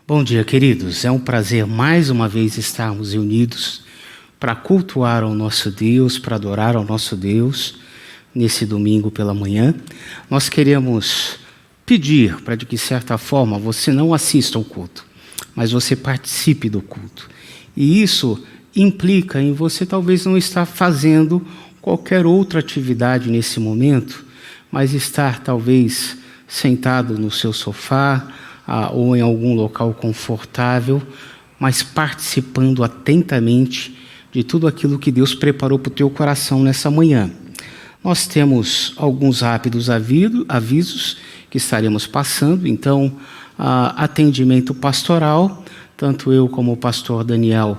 Bom dia, queridos. É um prazer mais uma vez estarmos reunidos para cultuar ao nosso Deus, para adorar ao nosso Deus nesse domingo pela manhã. Nós queremos pedir para de que certa forma você não assista ao culto, mas você participe do culto. E isso implica em você talvez não estar fazendo qualquer outra atividade nesse momento, mas estar talvez sentado no seu sofá, ou em algum local confortável, mas participando atentamente de tudo aquilo que Deus preparou para o teu coração nessa manhã. Nós temos alguns rápidos avisos que estaremos passando, então, atendimento pastoral, tanto eu como o pastor Daniel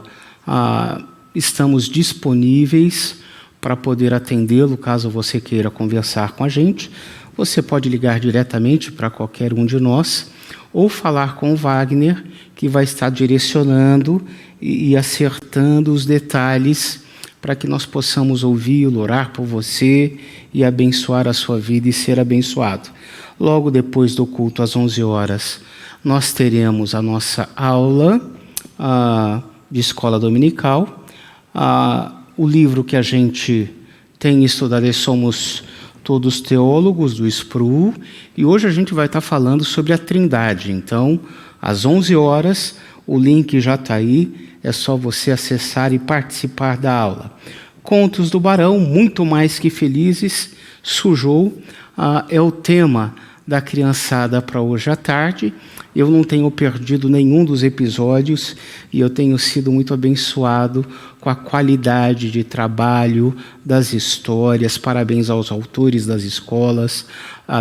estamos disponíveis para poder atendê-lo, caso você queira conversar com a gente. Você pode ligar diretamente para qualquer um de nós, ou falar com o Wagner, que vai estar direcionando e acertando os detalhes para que nós possamos ouvi-lo, orar por você e abençoar a sua vida e ser abençoado. Logo depois do culto, às 11 horas, nós teremos a nossa aula de escola dominical. O livro que a gente tem estudado é Somos Todos Teólogos, do Sproul, e hoje a gente vai estar falando sobre a Trindade. Então, às 11 horas, o link já está aí, é só você acessar e participar da aula. Contos do Barão, Muito Mais Que Felizes, Sujou, é o tema da criançada para hoje à tarde. Eu não tenho perdido nenhum dos episódios e eu tenho sido muito abençoado com a qualidade de trabalho das histórias. Parabéns aos autores das escolas,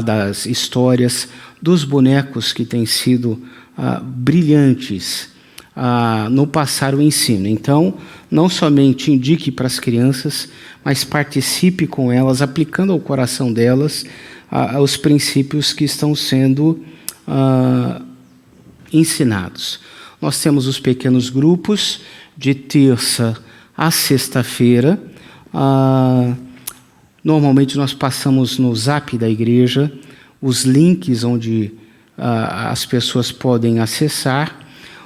das histórias, dos bonecos que têm sido brilhantes no passar o ensino. Então, não somente indique para as crianças, mas participe com elas, aplicando ao coração delas os princípios que estão sendo ensinados. Nós temos os pequenos grupos de terça a sexta-feira. Normalmente nós passamos no Zap da igreja os links onde as pessoas podem acessar,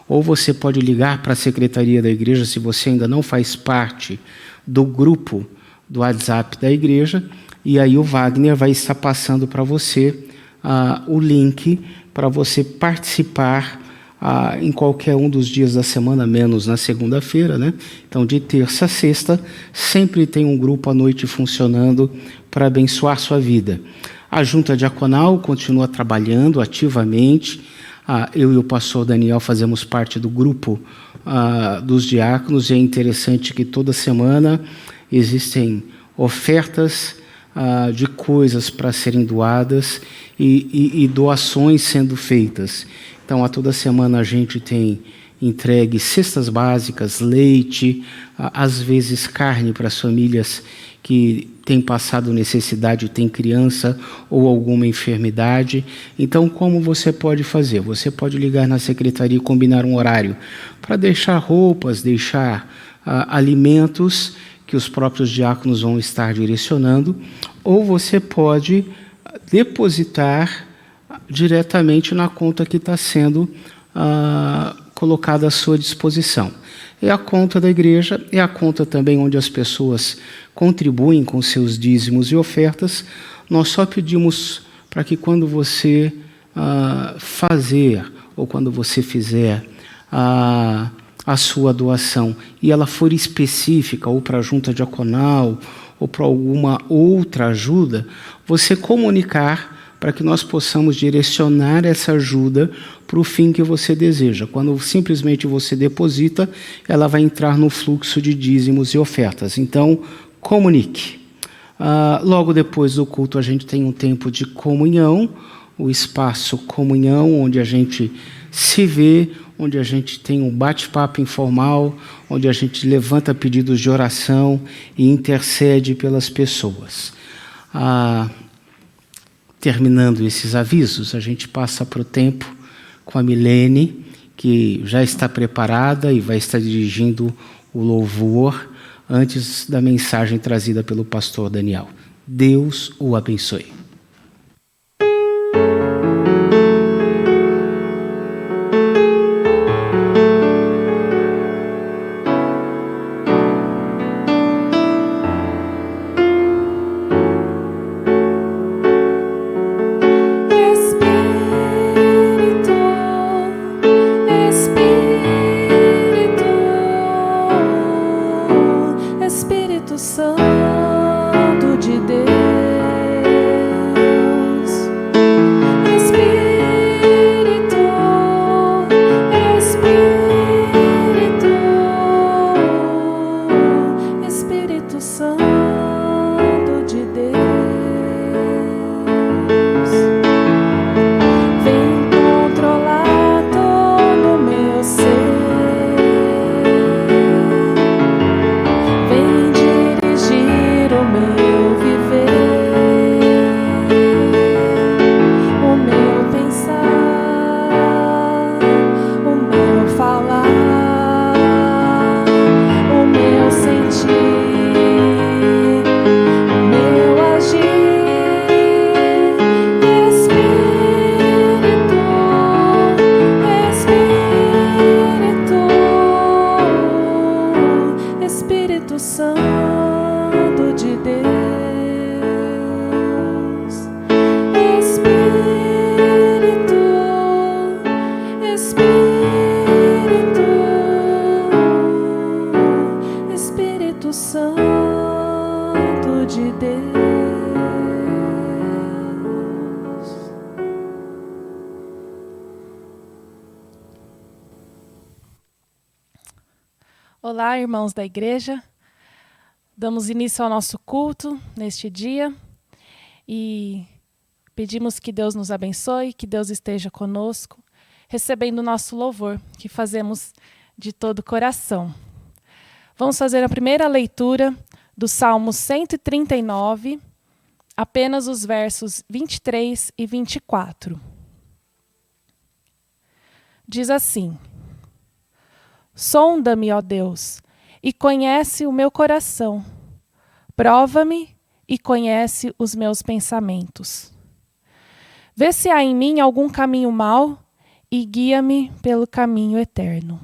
ou você pode ligar para a secretaria da igreja se você ainda não faz parte do grupo do WhatsApp da igreja, e aí o Wagner vai estar passando para você o link para você participar em qualquer um dos dias da semana, menos na segunda-feira, né? Então, de terça a sexta, sempre tem um grupo à noite funcionando para abençoar sua vida. A Junta Diaconal continua trabalhando ativamente. Eu e o pastor Daniel fazemos parte do grupo dos diáconos, e é interessante que toda semana existem ofertas de coisas para serem doadas e doações sendo feitas. Então, toda semana a gente tem entregue cestas básicas, leite, às vezes carne para as famílias que têm passado necessidade, têm criança ou alguma enfermidade. Então, como você pode fazer? Você pode ligar na secretaria e combinar um horário para deixar roupas, deixar alimentos que os próprios diáconos vão estar direcionando, ou você pode depositar diretamente na conta que está sendo colocada à sua disposição. É a conta da igreja, é a conta também onde as pessoas contribuem com seus dízimos e ofertas. Nós só pedimos para que quando você fazer, ou quando você fizer a sua doação, e ela for específica, ou para a junta diaconal, ou para alguma outra ajuda, você comunicar para que nós possamos direcionar essa ajuda para o fim que você deseja. Quando simplesmente você deposita, ela vai entrar no fluxo de dízimos e ofertas. Então, comunique. Logo depois do culto, a gente tem um tempo de comunhão, o espaço comunhão, onde a gente se vê, onde a gente tem um bate-papo informal, onde a gente levanta pedidos de oração e intercede pelas pessoas. Terminando esses avisos, a gente passa para o tempo com a Milene, que já está preparada e vai estar dirigindo o louvor antes da mensagem trazida pelo pastor Daniel. Deus o abençoe. Olá, irmãos da igreja. Damos início ao nosso culto neste dia e pedimos que Deus nos abençoe, que Deus esteja conosco, recebendo o nosso louvor, que fazemos de todo o coração. Vamos fazer a primeira leitura do Salmo 139, apenas os versos 23 e 24. Diz assim: Sonda-me, ó Deus, e conhece o meu coração. Prova-me e conhece os meus pensamentos. Vê se há em mim algum caminho mau e guia-me pelo caminho eterno.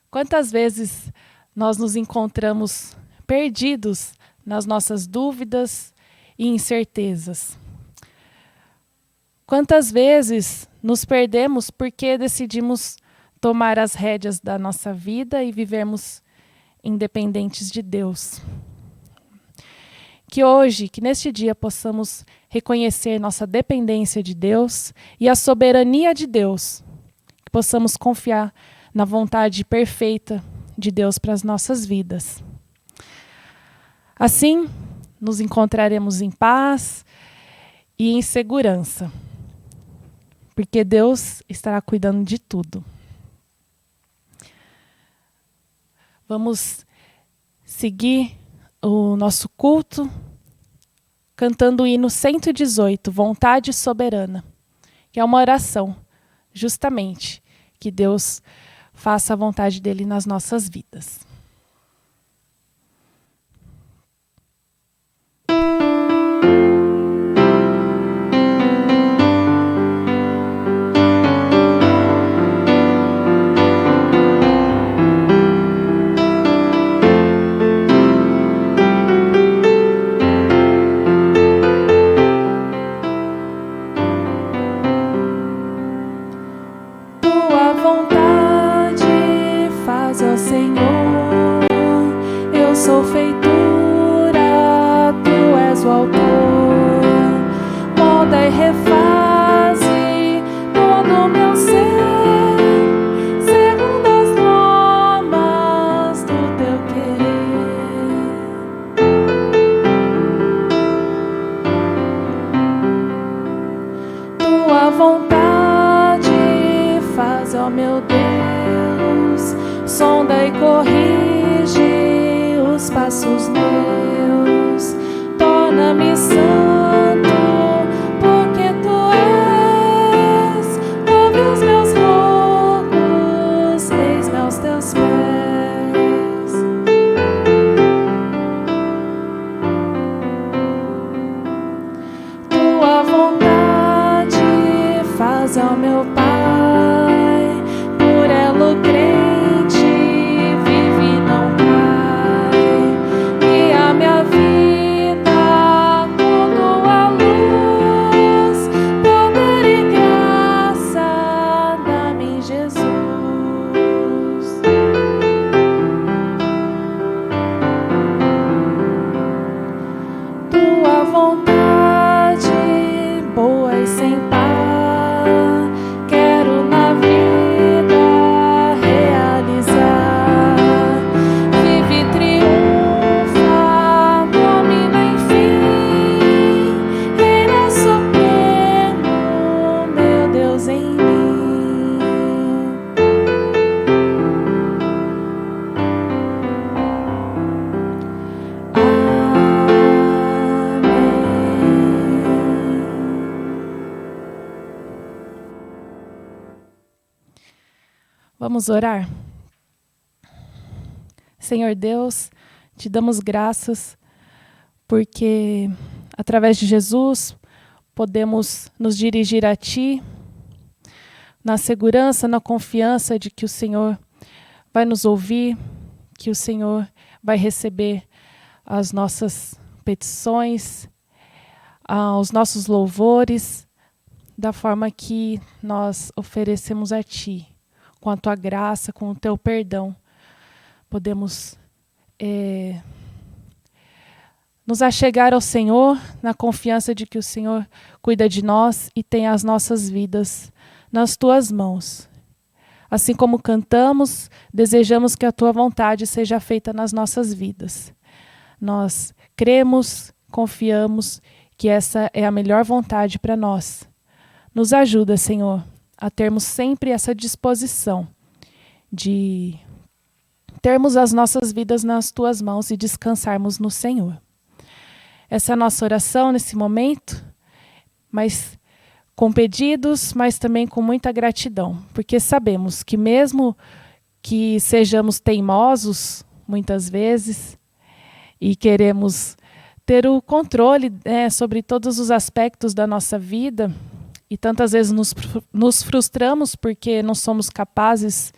Quantas vezes nós nos encontramos perdidos nas nossas dúvidas e incertezas? Quantas vezes nos perdemos porque decidimos tomar as rédeas da nossa vida e vivermos independentes de Deus? Que hoje, que neste dia, possamos reconhecer nossa dependência de Deus e a soberania de Deus. Que possamos confiar na vontade perfeita de Deus para as nossas vidas. Assim, nos encontraremos em paz e em segurança, porque Deus estará cuidando de tudo. Vamos seguir o nosso culto cantando o hino 118, Vontade Soberana, que é uma oração, justamente, que Deus faça a vontade dele nas nossas vidas. Sou feitura, tu és o autor. Molda e refaze todo o meu ser, segundo as normas do teu querer. Tua vontade faz, ó meu Deus, sonda e corrige os passos meus, torna-me santo, porque tu és, ouve os meus rogos, eis-me aos teus pés. Tua vontade faz, ó meu Pai, por ela o crente vive e não cai. Minha vida com tua luz, poder e graça, dá-me Jesus. Tua vontade boa e sem par, quero na vida realizar. Vive triunfa, domina enfim, reina supremo, meu Deus em mim. Vamos orar? Senhor Deus, te damos graças porque, através de Jesus, podemos nos dirigir a Ti na segurança, na confiança de que o Senhor vai nos ouvir, que o Senhor vai receber as nossas petições, os nossos louvores, da forma que nós oferecemos a Ti, com a Tua graça, com o Teu perdão. Podemos nos achegar ao Senhor na confiança de que o Senhor cuida de nós e tem as nossas vidas nas Tuas mãos. Assim como cantamos, desejamos que a tua vontade seja feita nas nossas vidas. Nós cremos, confiamos que essa é a melhor vontade para nós. Nos ajuda, Senhor, a termos sempre essa disposição de termos as nossas vidas nas tuas mãos e descansarmos no Senhor. Essa é a nossa oração nesse momento, mas com pedidos, mas também com muita gratidão, porque sabemos que mesmo que sejamos teimosos, muitas vezes, e queremos ter o controle sobre todos os aspectos da nossa vida, e tantas vezes nos frustramos porque não somos capazes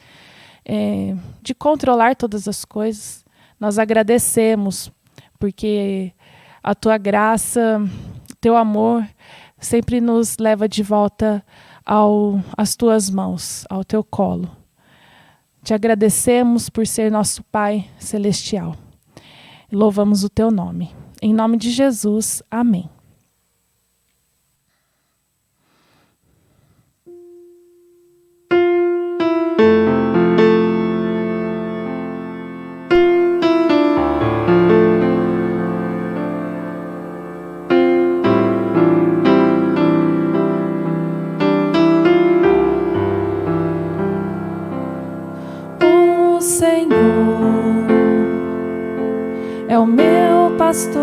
de controlar todas as coisas. Nós agradecemos, porque a tua graça, teu amor, sempre nos leva de volta às tuas mãos, ao teu colo. Te agradecemos por ser nosso Pai Celestial. Louvamos o teu nome. Em nome de Jesus, amém. O Senhor é o meu pastor.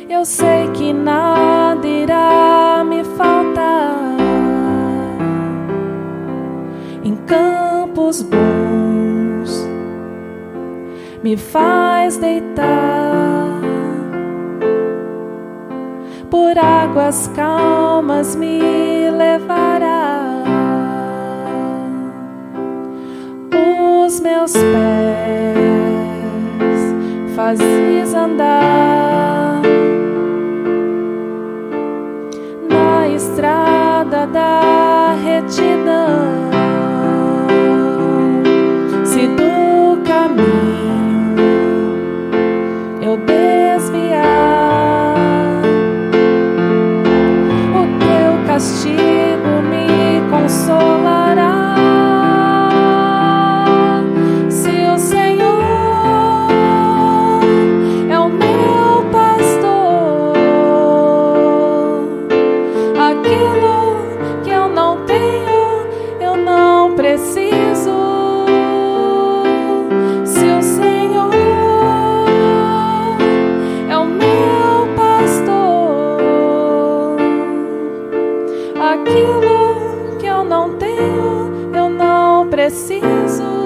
Eu sei que nada irá me faltar. Em campos bons me faz deitar, por águas calmas me levará. Os meus pés fazes andar na estrada da retidão. Se do caminho eu desviar, o teu castigo me consolará. Preciso, se o Senhor é o meu pastor, aquilo que eu não tenho, eu não preciso.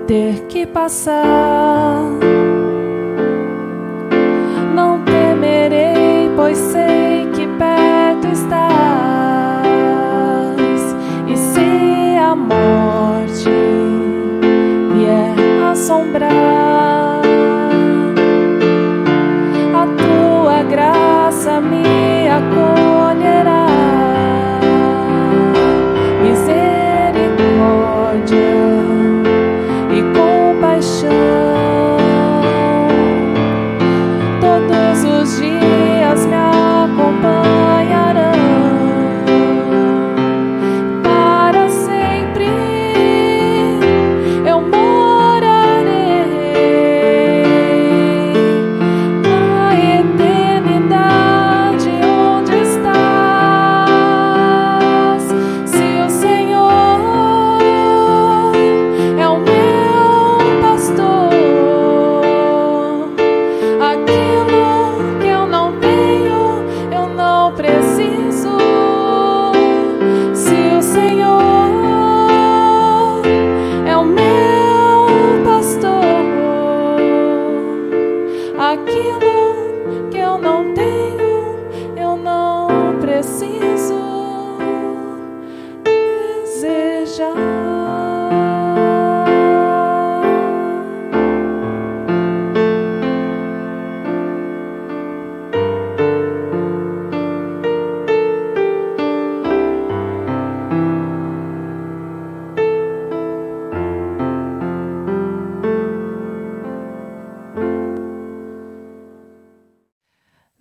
Ter que passar, não temerei, pois sei que perto estás. E se a morte vier assombrar, a tua graça me acolherá. Misericórdia e compaixão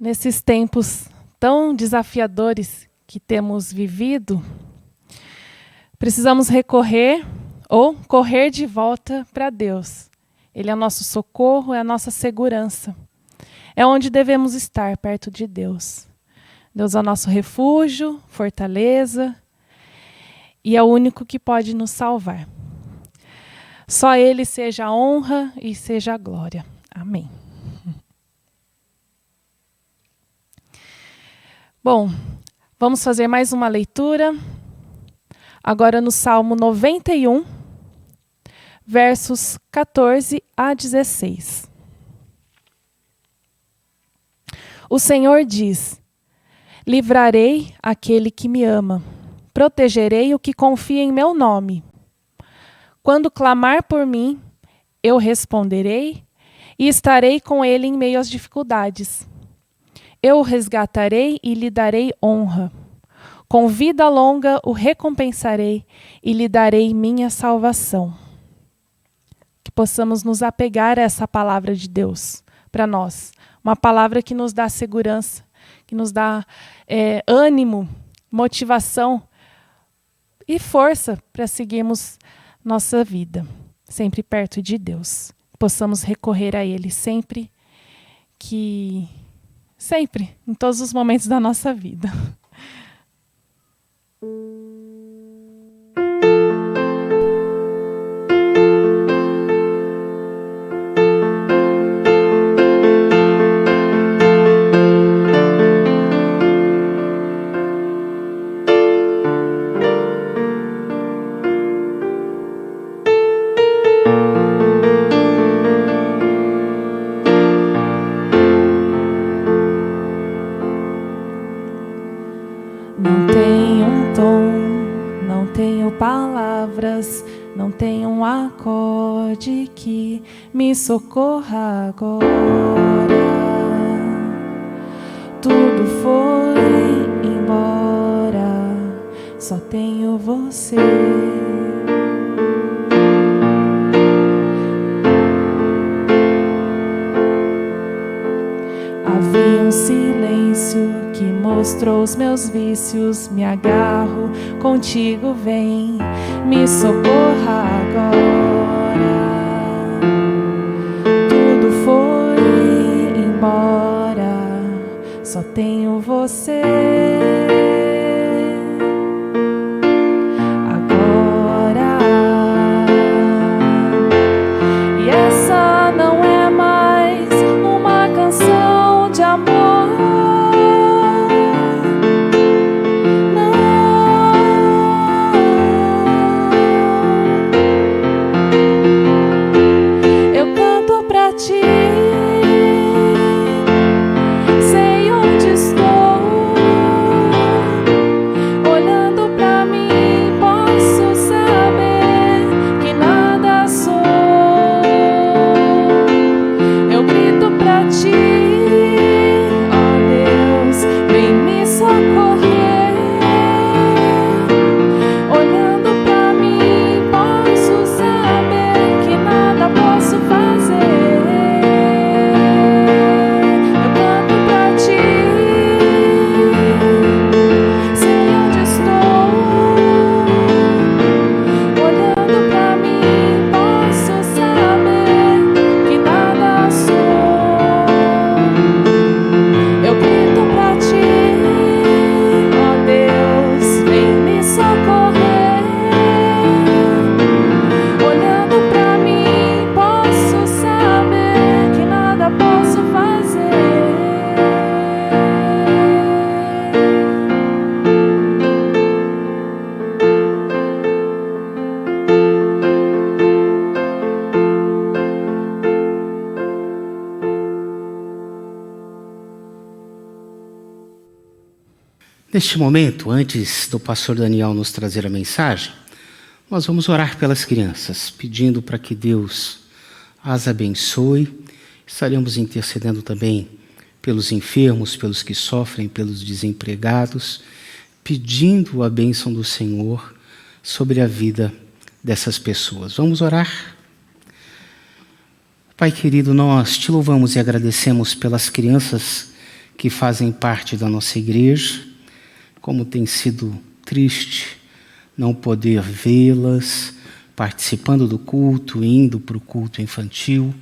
nesses tempos tão desafiadores que temos vivido, precisamos recorrer ou correr de volta para Deus. Ele é nosso socorro, é a nossa segurança. É onde devemos estar, perto de Deus. Deus é o nosso refúgio, fortaleza, e é o único que pode nos salvar. Só Ele seja a honra e seja a glória. Amém. Bom, vamos fazer mais uma leitura. Agora no Salmo 91, versos 14 a 16. O Senhor diz: livrarei aquele que me ama, protegerei o que confia em meu nome. Quando clamar por mim, eu responderei e estarei com ele em meio às dificuldades. Eu o resgatarei e lhe darei honra. Com vida longa o recompensarei e lhe darei minha salvação. Que possamos nos apegar a essa palavra de Deus para nós. Uma palavra que nos dá segurança, que nos dá ânimo, motivação e força para seguirmos nossa vida, sempre perto de Deus. Possamos recorrer a Ele sempre, em todos os momentos da nossa vida. Não tenho um tom, não tenho palavras, não tenho um acorde que me socorra agora. Tudo foi embora, só tenho você. Havia um silêncio que mostrou os meus vícios. Me agarro, contigo vem, me socorra agora. Tudo foi embora, só tenho você. Agora. E essa não é mais uma canção de amor. Neste momento, antes do pastor Daniel nos trazer a mensagem, nós vamos orar pelas crianças, pedindo para que Deus as abençoe. Estaremos intercedendo também pelos enfermos, pelos que sofrem, pelos desempregados, pedindo a bênção do Senhor sobre a vida dessas pessoas. Vamos orar? Pai querido, nós te louvamos e agradecemos pelas crianças que fazem parte da nossa igreja. Como tem sido triste não poder vê-las participando do culto, indo para o culto infantil.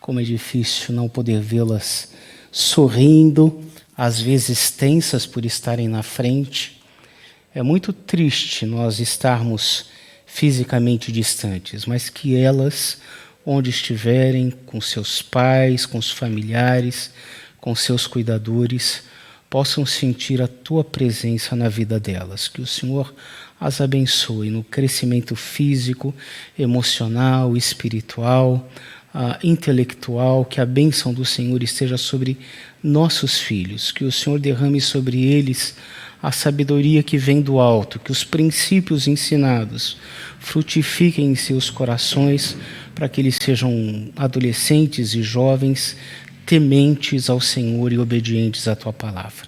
Como é difícil não poder vê-las sorrindo, às vezes tensas por estarem na frente. É muito triste nós estarmos fisicamente distantes, mas que elas, onde estiverem, com seus pais, com os familiares, com seus cuidadores, possam sentir a tua presença na vida delas. Que o Senhor as abençoe no crescimento físico, emocional, espiritual, intelectual. Que a bênção do Senhor esteja sobre nossos filhos. Que o Senhor derrame sobre eles a sabedoria que vem do alto. Que os princípios ensinados frutifiquem em seus corações, para que eles sejam adolescentes e jovens tementes ao Senhor e obedientes à Tua palavra.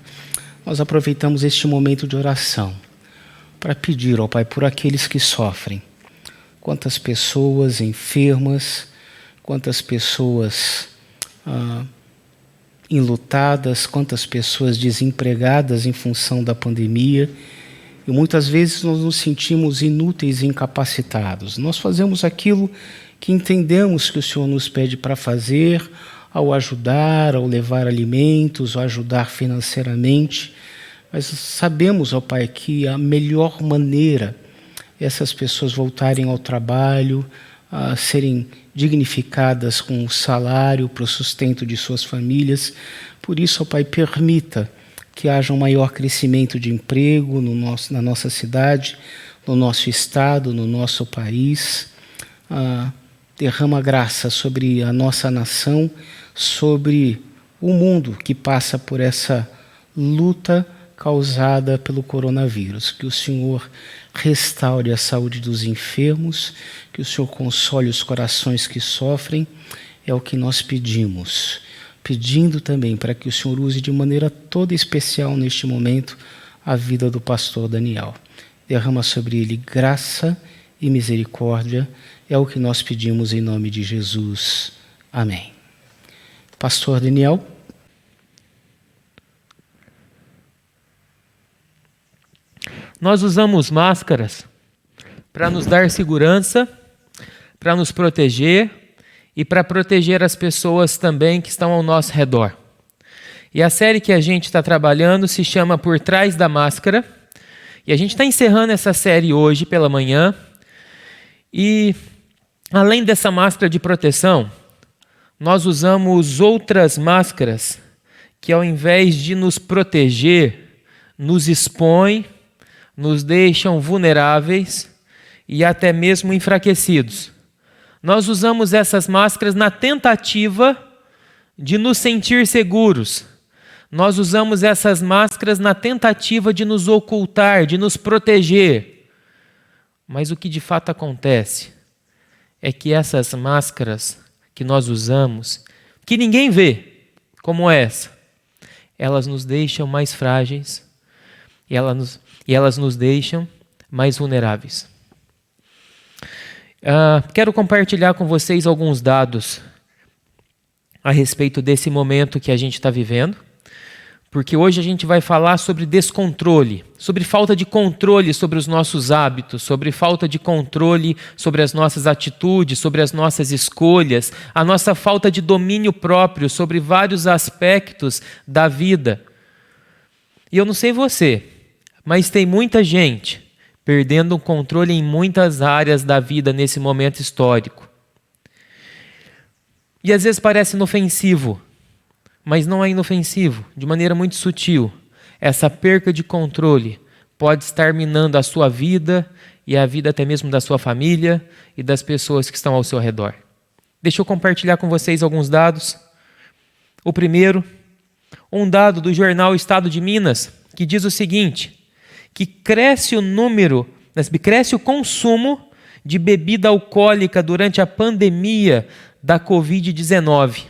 Nós aproveitamos este momento de oração para pedir ao Pai por aqueles que sofrem. Quantas pessoas enfermas, quantas pessoas enlutadas, quantas pessoas desempregadas em função da pandemia. E muitas vezes nós nos sentimos inúteis e incapacitados. Nós fazemos aquilo que entendemos que o Senhor nos pede para fazer, ao ajudar, ao levar alimentos, ao ajudar financeiramente. Mas sabemos, ó Pai, que a melhor maneira é essas pessoas voltarem ao trabalho, a serem dignificadas com o salário para o sustento de suas famílias. Por isso, ó Pai, permita que haja um maior crescimento de emprego na nossa cidade, no nosso estado, no nosso país. Derrama graça sobre a nossa nação, sobre o mundo que passa por essa luta causada pelo coronavírus. Que o Senhor restaure a saúde dos enfermos, que o Senhor console os corações que sofrem. É o que nós pedimos, pedindo também para que o Senhor use de maneira toda especial neste momento a vida do pastor Daniel. Derrama sobre ele graça e misericórdia. É o que nós pedimos em nome de Jesus. Amém. Pastor Daniel. Nós usamos máscaras para nos dar segurança, para nos proteger e para proteger as pessoas também que estão ao nosso redor. E a série que a gente está trabalhando se chama Por Trás da Máscara. E a gente está encerrando essa série hoje pela manhã. E além dessa máscara de proteção, nós usamos outras máscaras que, ao invés de nos proteger, nos expõem, nos deixam vulneráveis e até mesmo enfraquecidos. Nós usamos essas máscaras na tentativa de nos sentir seguros. Nós usamos essas máscaras na tentativa de nos ocultar, de nos proteger. Mas o que de fato acontece é que essas máscaras que nós usamos, que ninguém vê, como essa, elas nos deixam mais frágeis e elas nos deixam mais vulneráveis. Quero compartilhar com vocês alguns dados a respeito desse momento que a gente está vivendo, porque hoje a gente vai falar sobre descontrole, sobre falta de controle sobre os nossos hábitos, sobre falta de controle sobre as nossas atitudes, sobre as nossas escolhas, a nossa falta de domínio próprio sobre vários aspectos da vida. E eu não sei você, mas tem muita gente perdendo o controle em muitas áreas da vida nesse momento histórico. E às vezes parece inofensivo, mas não é inofensivo, de maneira muito sutil. Essa perca de controle pode estar minando a sua vida e a vida até mesmo da sua família e das pessoas que estão ao seu redor. Deixa eu compartilhar com vocês alguns dados. O primeiro, um dado do jornal Estado de Minas, que diz o seguinte, que cresce o consumo de bebida alcoólica durante a pandemia da Covid-19.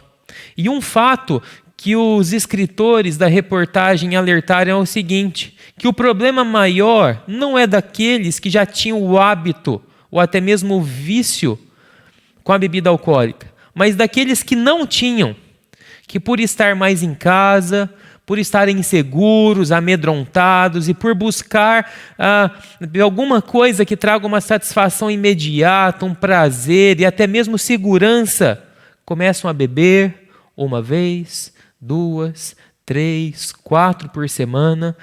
E um fato que os escritores da reportagem alertaram é o seguinte, que o problema maior não é daqueles que já tinham o hábito ou até mesmo o vício com a bebida alcoólica, mas daqueles que não tinham, que por estar mais em casa, por estarem inseguros, amedrontados e por buscar alguma coisa que traga uma satisfação imediata, um prazer e até mesmo segurança, começam a beber uma vez, 2, 3, 4 por semana,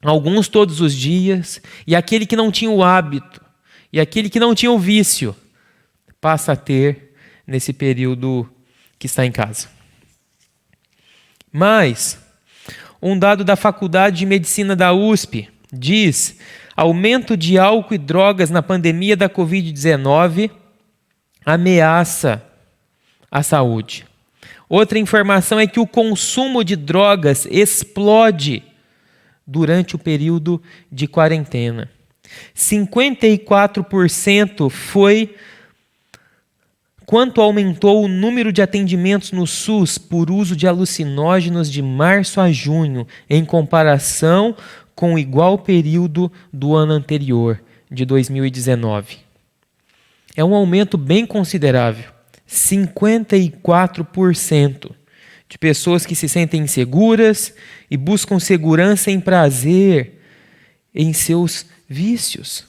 alguns todos os dias, e aquele que não tinha o hábito, e aquele que não tinha o vício, passa a ter nesse período que está em casa. Mas, um dado da Faculdade de Medicina da USP diz: aumento de álcool e drogas na pandemia da Covid-19 ameaça a saúde. Outra informação é que o consumo de drogas explode durante o período de quarentena. 54% foi quanto aumentou o número de atendimentos no SUS por uso de alucinógenos de março a junho, em comparação com o igual período do ano anterior, de 2019. É um aumento bem considerável. 54% de pessoas que se sentem inseguras e buscam segurança em prazer em seus vícios.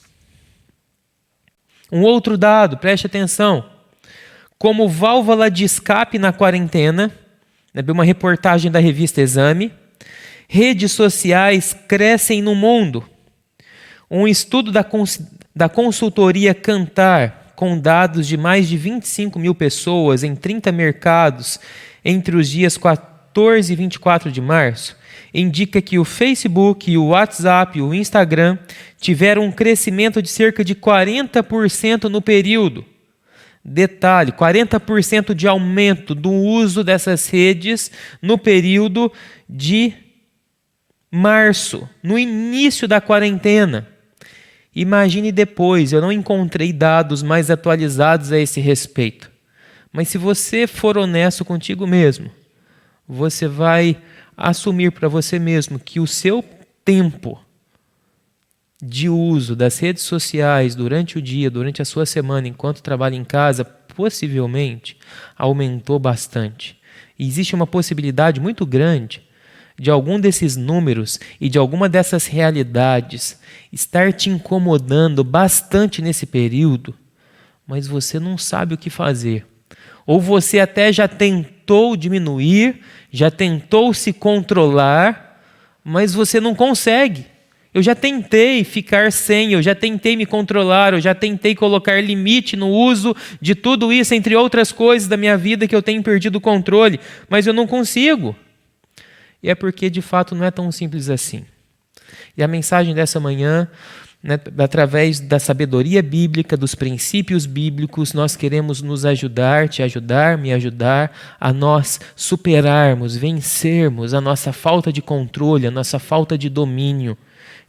Um outro dado, preste atenção. Como válvula de escape na quarentena, uma reportagem da revista Exame, redes sociais crescem no mundo. Um estudo da consultoria Kantar, com dados de mais de 25 mil pessoas em 30 mercados entre os dias 14 e 24 de março, indica que o Facebook, o WhatsApp e o Instagram tiveram um crescimento de cerca de 40% no período. Detalhe, 40% de aumento do uso dessas redes no período de março, no início da quarentena. Imagine depois, eu não encontrei dados mais atualizados a esse respeito. Mas se você for honesto contigo mesmo, você vai assumir para você mesmo que o seu tempo de uso das redes sociais durante o dia, durante a sua semana, enquanto trabalha em casa, possivelmente aumentou bastante. E existe uma possibilidade muito grande de algum desses números e de alguma dessas realidades estar te incomodando bastante nesse período, mas você não sabe o que fazer. Ou você até já tentou diminuir, já tentou se controlar, mas você não consegue. Eu já tentei ficar sem, eu já tentei me controlar, eu já tentei colocar limite no uso de tudo isso, entre outras coisas da minha vida que eu tenho perdido o controle, mas eu não consigo. E é porque, de fato, não é tão simples assim. E a mensagem dessa manhã, através da sabedoria bíblica, dos princípios bíblicos, nós queremos nos ajudar, te ajudar, me ajudar, a nós superarmos, vencermos a nossa falta de controle, a nossa falta de domínio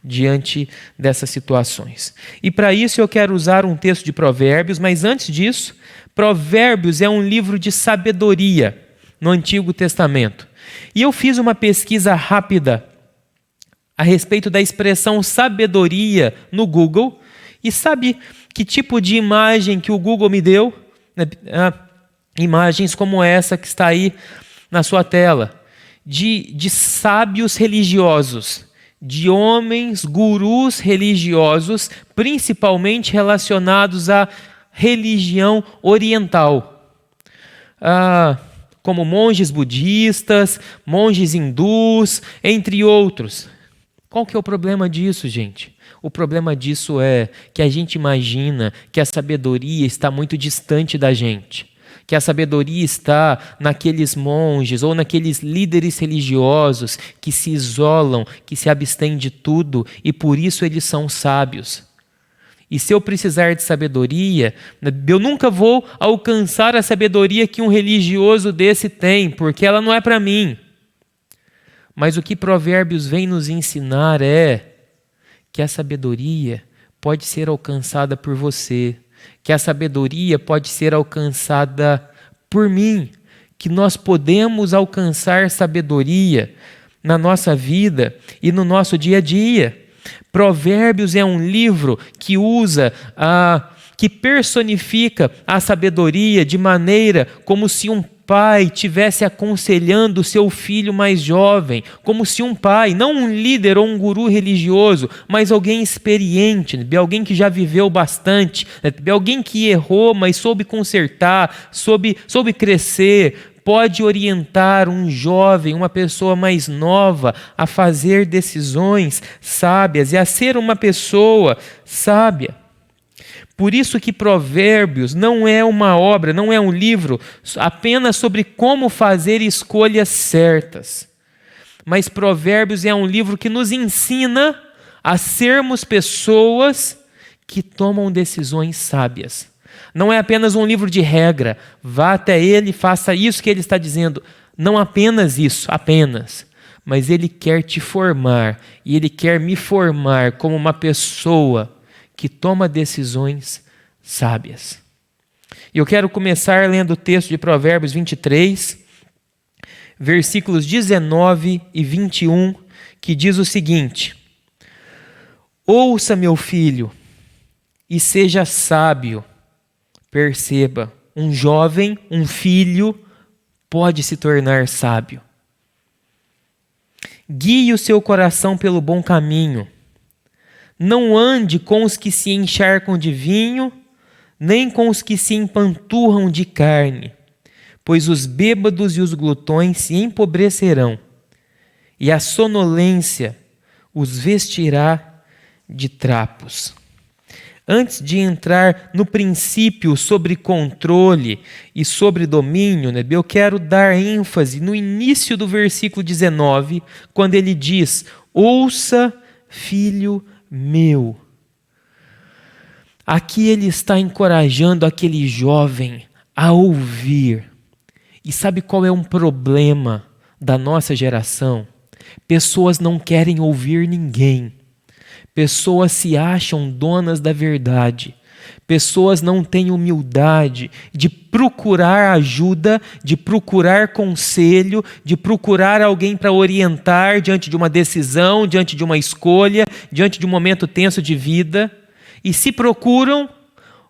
diante dessas situações. E para isso eu quero usar um texto de Provérbios, mas antes disso, Provérbios é um livro de sabedoria no Antigo Testamento. E eu fiz uma pesquisa rápida a respeito da expressão sabedoria no Google. E sabe que tipo de imagem que o Google me deu? Imagens como essa que está aí na sua tela. De sábios religiosos, de homens, gurus religiosos, principalmente relacionados à religião oriental. Como monges budistas, monges hindus, entre outros. Qual que é o problema disso, gente? O problema disso é que a gente imagina que a sabedoria está muito distante da gente, que a sabedoria está naqueles monges ou naqueles líderes religiosos que se isolam, que se abstêm de tudo e por isso eles são sábios. E se eu precisar de sabedoria, eu nunca vou alcançar a sabedoria que um religioso desse tem, porque ela não é para mim. Mas o que Provérbios vem nos ensinar é que a sabedoria pode ser alcançada por você, que a sabedoria pode ser alcançada por mim, que nós podemos alcançar sabedoria na nossa vida e no nosso dia a dia. Provérbios é um livro que usa que personifica a sabedoria de maneira como se um pai estivesse aconselhando o seu filho mais jovem, como se um pai, não um líder ou um guru religioso, mas alguém experiente, alguém que já viveu bastante, alguém que errou, mas soube consertar, soube crescer, pode orientar um jovem, uma pessoa mais nova a fazer decisões sábias e a ser uma pessoa sábia. Por isso que Provérbios não é uma obra, não é um livro apenas sobre como fazer escolhas certas. Mas Provérbios é um livro que nos ensina a sermos pessoas que tomam decisões sábias. Não é apenas um livro de regra, vá até ele e faça isso que ele está dizendo. Não apenas isso, mas ele quer te formar e ele quer me formar como uma pessoa que toma decisões sábias. E eu quero começar lendo o texto de Provérbios 23, versículos 19 e 21, que diz o seguinte: ouça, meu filho, e seja sábio. Perceba, um jovem, um filho, pode se tornar sábio. Guie o seu coração pelo bom caminho. Não ande com os que se encharcam de vinho, nem com os que se empanturram de carne, pois os bêbados e os glutões se empobrecerão, e a sonolência os vestirá de trapos. Antes de entrar no princípio sobre controle e sobre domínio, eu quero dar ênfase no início do versículo 19, quando ele diz: ouça, filho meu. Aqui ele está encorajando aquele jovem a ouvir. E sabe qual é um problema da nossa geração? Pessoas não querem ouvir ninguém. Pessoas se acham donas da verdade. Pessoas não têm humildade de procurar ajuda, de procurar conselho, de procurar alguém para orientar diante de uma decisão, diante de uma escolha, diante de um momento tenso de vida. E se procuram,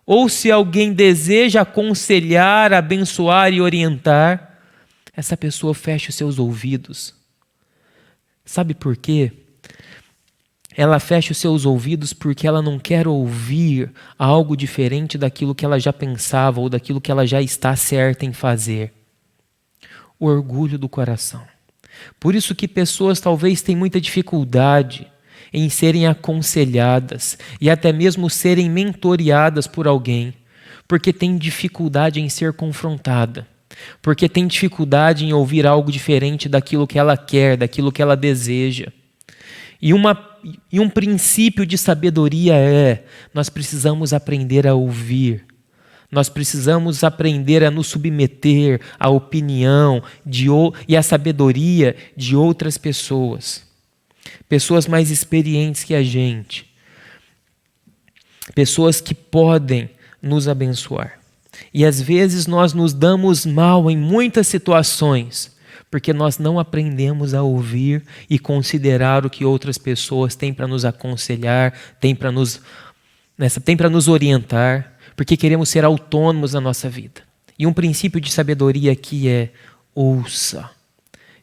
ou se alguém deseja aconselhar, abençoar e orientar, essa pessoa fecha os seus ouvidos. Sabe por quê? Ela fecha os seus ouvidos porque ela não quer ouvir algo diferente daquilo que ela já pensava ou daquilo que ela já está certa em fazer. O orgulho do coração. Por isso que pessoas talvez tenham muita dificuldade em serem aconselhadas e até mesmo serem mentoreadas por alguém, porque tem dificuldade em ser confrontada, porque tem dificuldade em ouvir algo diferente daquilo que ela quer, daquilo que ela deseja. E um princípio de sabedoria nós precisamos aprender a ouvir. Nós precisamos aprender a nos submeter à opinião e à sabedoria de outras pessoas. Pessoas mais experientes que a gente. Pessoas que podem nos abençoar. E às vezes nós nos damos mal em muitas situações, porque nós não aprendemos a ouvir e considerar o que outras pessoas têm para nos aconselhar, têm para nos orientar, porque queremos ser autônomos na nossa vida. E um princípio de sabedoria aqui é: ouça.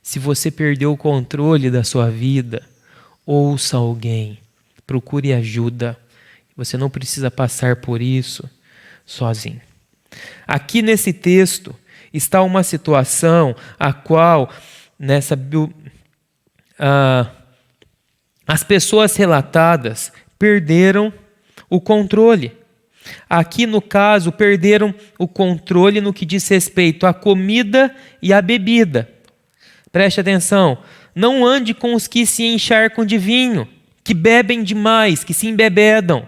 Se você perdeu o controle da sua vida, ouça alguém, procure ajuda. Você não precisa passar por isso sozinho. Aqui nesse texto está uma situação a qual as pessoas relatadas perderam o controle. Aqui, no caso, perderam o controle no que diz respeito à comida e à bebida. Preste atenção, não ande com os que se encharcam de vinho, que bebem demais, que se embebedam,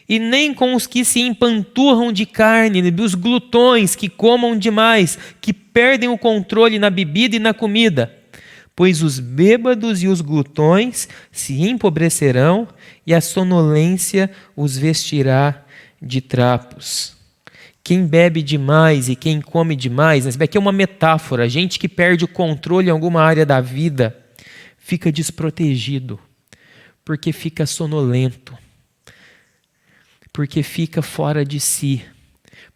e nem com os que se empanturram de carne, os glutões que comam demais, que perdem o controle na bebida e na comida. Pois os bêbados e os glutões se empobrecerão, e a sonolência os vestirá de trapos. Quem bebe demais e quem come demais, aqui é uma metáfora, gente que perde o controle em alguma área da vida, fica desprotegido, porque fica sonolento. porque fica fora de si,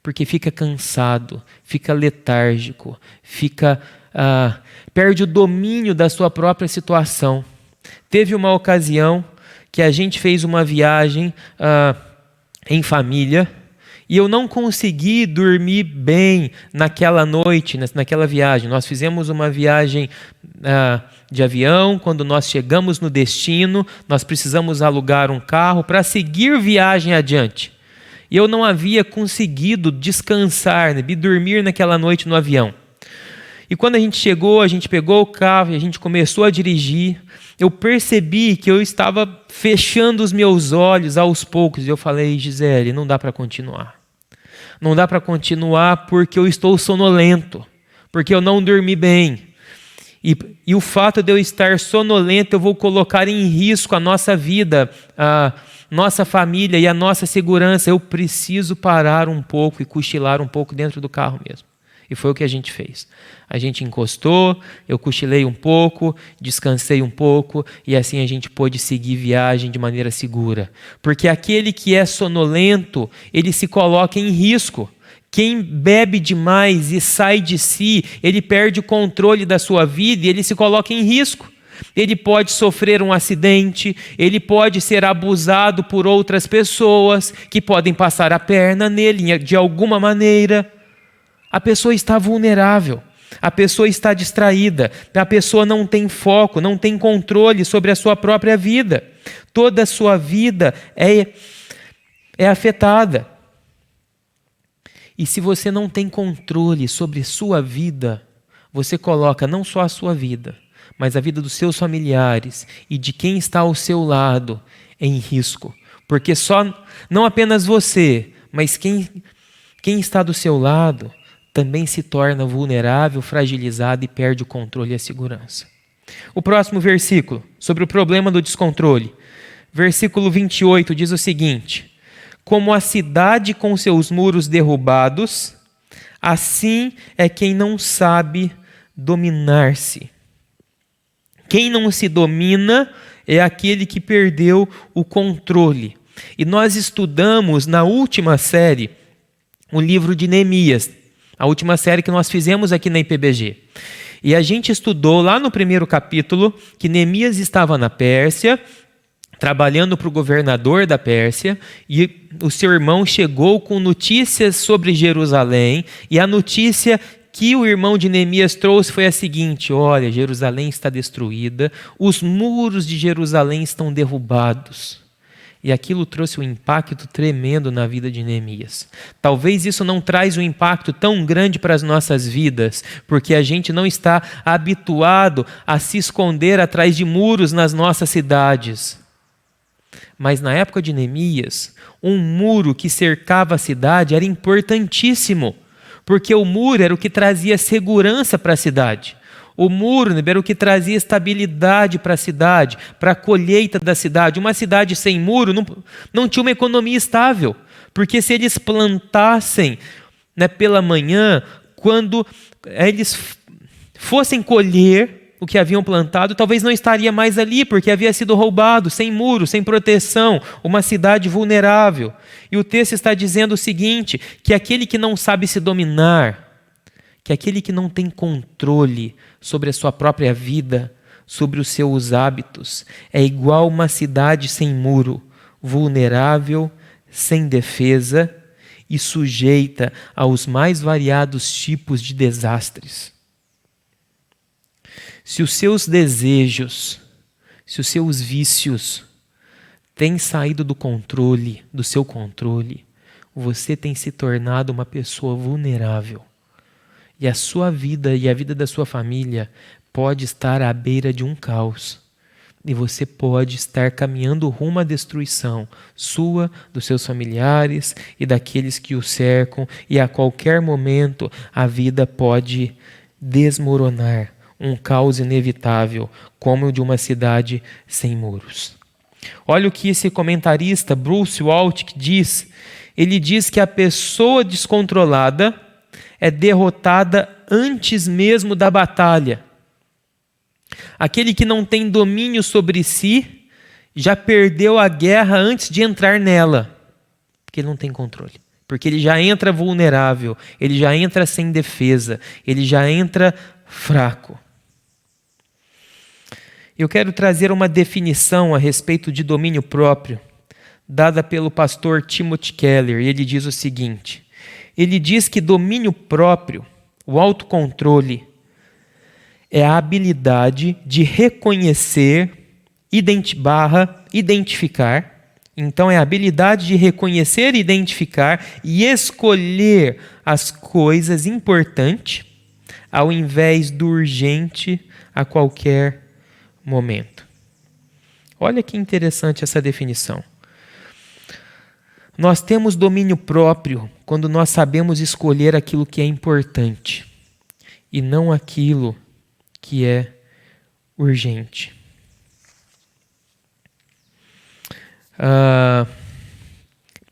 porque fica cansado, fica letárgico, perde o domínio da sua própria situação. Teve uma ocasião que a gente fez uma viagem em família e eu não consegui dormir bem naquela noite, naquela viagem. Nós fizemos uma viagem de avião. Quando nós chegamos no destino, nós precisamos alugar um carro para seguir viagem adiante. E eu não havia conseguido descansar, dormir naquela noite no avião. E quando a gente chegou, a gente pegou o carro e a gente começou a dirigir. Eu percebi que eu estava fechando os meus olhos aos poucos. E eu falei, Gisele, não dá para continuar. Não dá para continuar porque eu estou sonolento, porque eu não dormi bem. E o fato de eu estar sonolento, eu vou colocar em risco a nossa vida, a nossa família e a nossa segurança. Eu preciso parar um pouco e cochilar um pouco dentro do carro mesmo. E foi o que a gente fez. A gente encostou, eu cochilei um pouco, descansei um pouco e assim a gente pôde seguir viagem de maneira segura. Porque aquele que é sonolento, ele se coloca em risco. Quem bebe demais e sai de si, ele perde o controle da sua vida e ele se coloca em risco. Ele pode sofrer um acidente, ele pode ser abusado por outras pessoas que podem passar a perna nele de alguma maneira. A pessoa está vulnerável, a pessoa está distraída, a pessoa não tem foco, não tem controle sobre a sua própria vida. Toda a sua vida é afetada. E se você não tem controle sobre sua vida, você coloca não só a sua vida, mas a vida dos seus familiares e de quem está ao seu lado em risco. Porque não apenas você, mas quem está do seu lado também se torna vulnerável, fragilizado e perde o controle e a segurança. O próximo versículo, sobre o problema do descontrole. Versículo 28 diz o seguinte: como a cidade com seus muros derrubados, assim é quem não sabe dominar-se. Quem não se domina é aquele que perdeu o controle. E nós estudamos na última série o livro de Neemias, a última série que nós fizemos aqui na IPBG. E a gente estudou lá no primeiro capítulo que Neemias estava na Pérsia, trabalhando para o governador da Pérsia, e o seu irmão chegou com notícias sobre Jerusalém, e a notícia que o irmão de Neemias trouxe foi a seguinte: olha, Jerusalém está destruída, os muros de Jerusalém estão derrubados. E aquilo trouxe um impacto tremendo na vida de Neemias. Talvez isso não traz um impacto tão grande para as nossas vidas, porque a gente não está habituado a se esconder atrás de muros nas nossas cidades. Mas na época de Neemias, um muro que cercava a cidade era importantíssimo, porque o muro era o que trazia segurança para a cidade. O muro era o que trazia estabilidade para a cidade, para a colheita da cidade. Uma cidade sem muro não tinha uma economia estável, porque se eles plantassem pela manhã, quando eles fossem colher o que haviam plantado, talvez não estaria mais ali, porque havia sido roubado, sem muro, sem proteção, uma cidade vulnerável. E o texto está dizendo o seguinte, que aquele que não sabe se dominar, que aquele que não tem controle sobre a sua própria vida, sobre os seus hábitos, é igual uma cidade sem muro, vulnerável, sem defesa e sujeita aos mais variados tipos de desastres. Se os seus desejos, se os seus vícios têm saído do seu controle, você tem se tornado uma pessoa vulnerável. E a sua vida e a vida da sua família pode estar à beira de um caos. E você pode estar caminhando rumo à destruição sua, dos seus familiares e daqueles que o cercam. E a qualquer momento a vida pode desmoronar. Um caos inevitável, como o de uma cidade sem muros. Olha o que esse comentarista, Bruce Waltke, diz. Ele diz que a pessoa descontrolada é derrotada antes mesmo da batalha. Aquele que não tem domínio sobre si já perdeu a guerra antes de entrar nela. Porque ele não tem controle. Porque ele já entra vulnerável, ele já entra sem defesa, ele já entra fraco. Eu quero trazer uma definição a respeito de domínio próprio, dada pelo pastor Timothy Keller. Ele diz o seguinte: ele diz que domínio próprio, o autocontrole, é a habilidade de reconhecer, identificar. Então é a habilidade de reconhecer, identificar e escolher as coisas importantes ao invés do urgente a qualquer momento. Olha que interessante essa definição. Nós temos domínio próprio quando nós sabemos escolher aquilo que é importante e não aquilo que é urgente.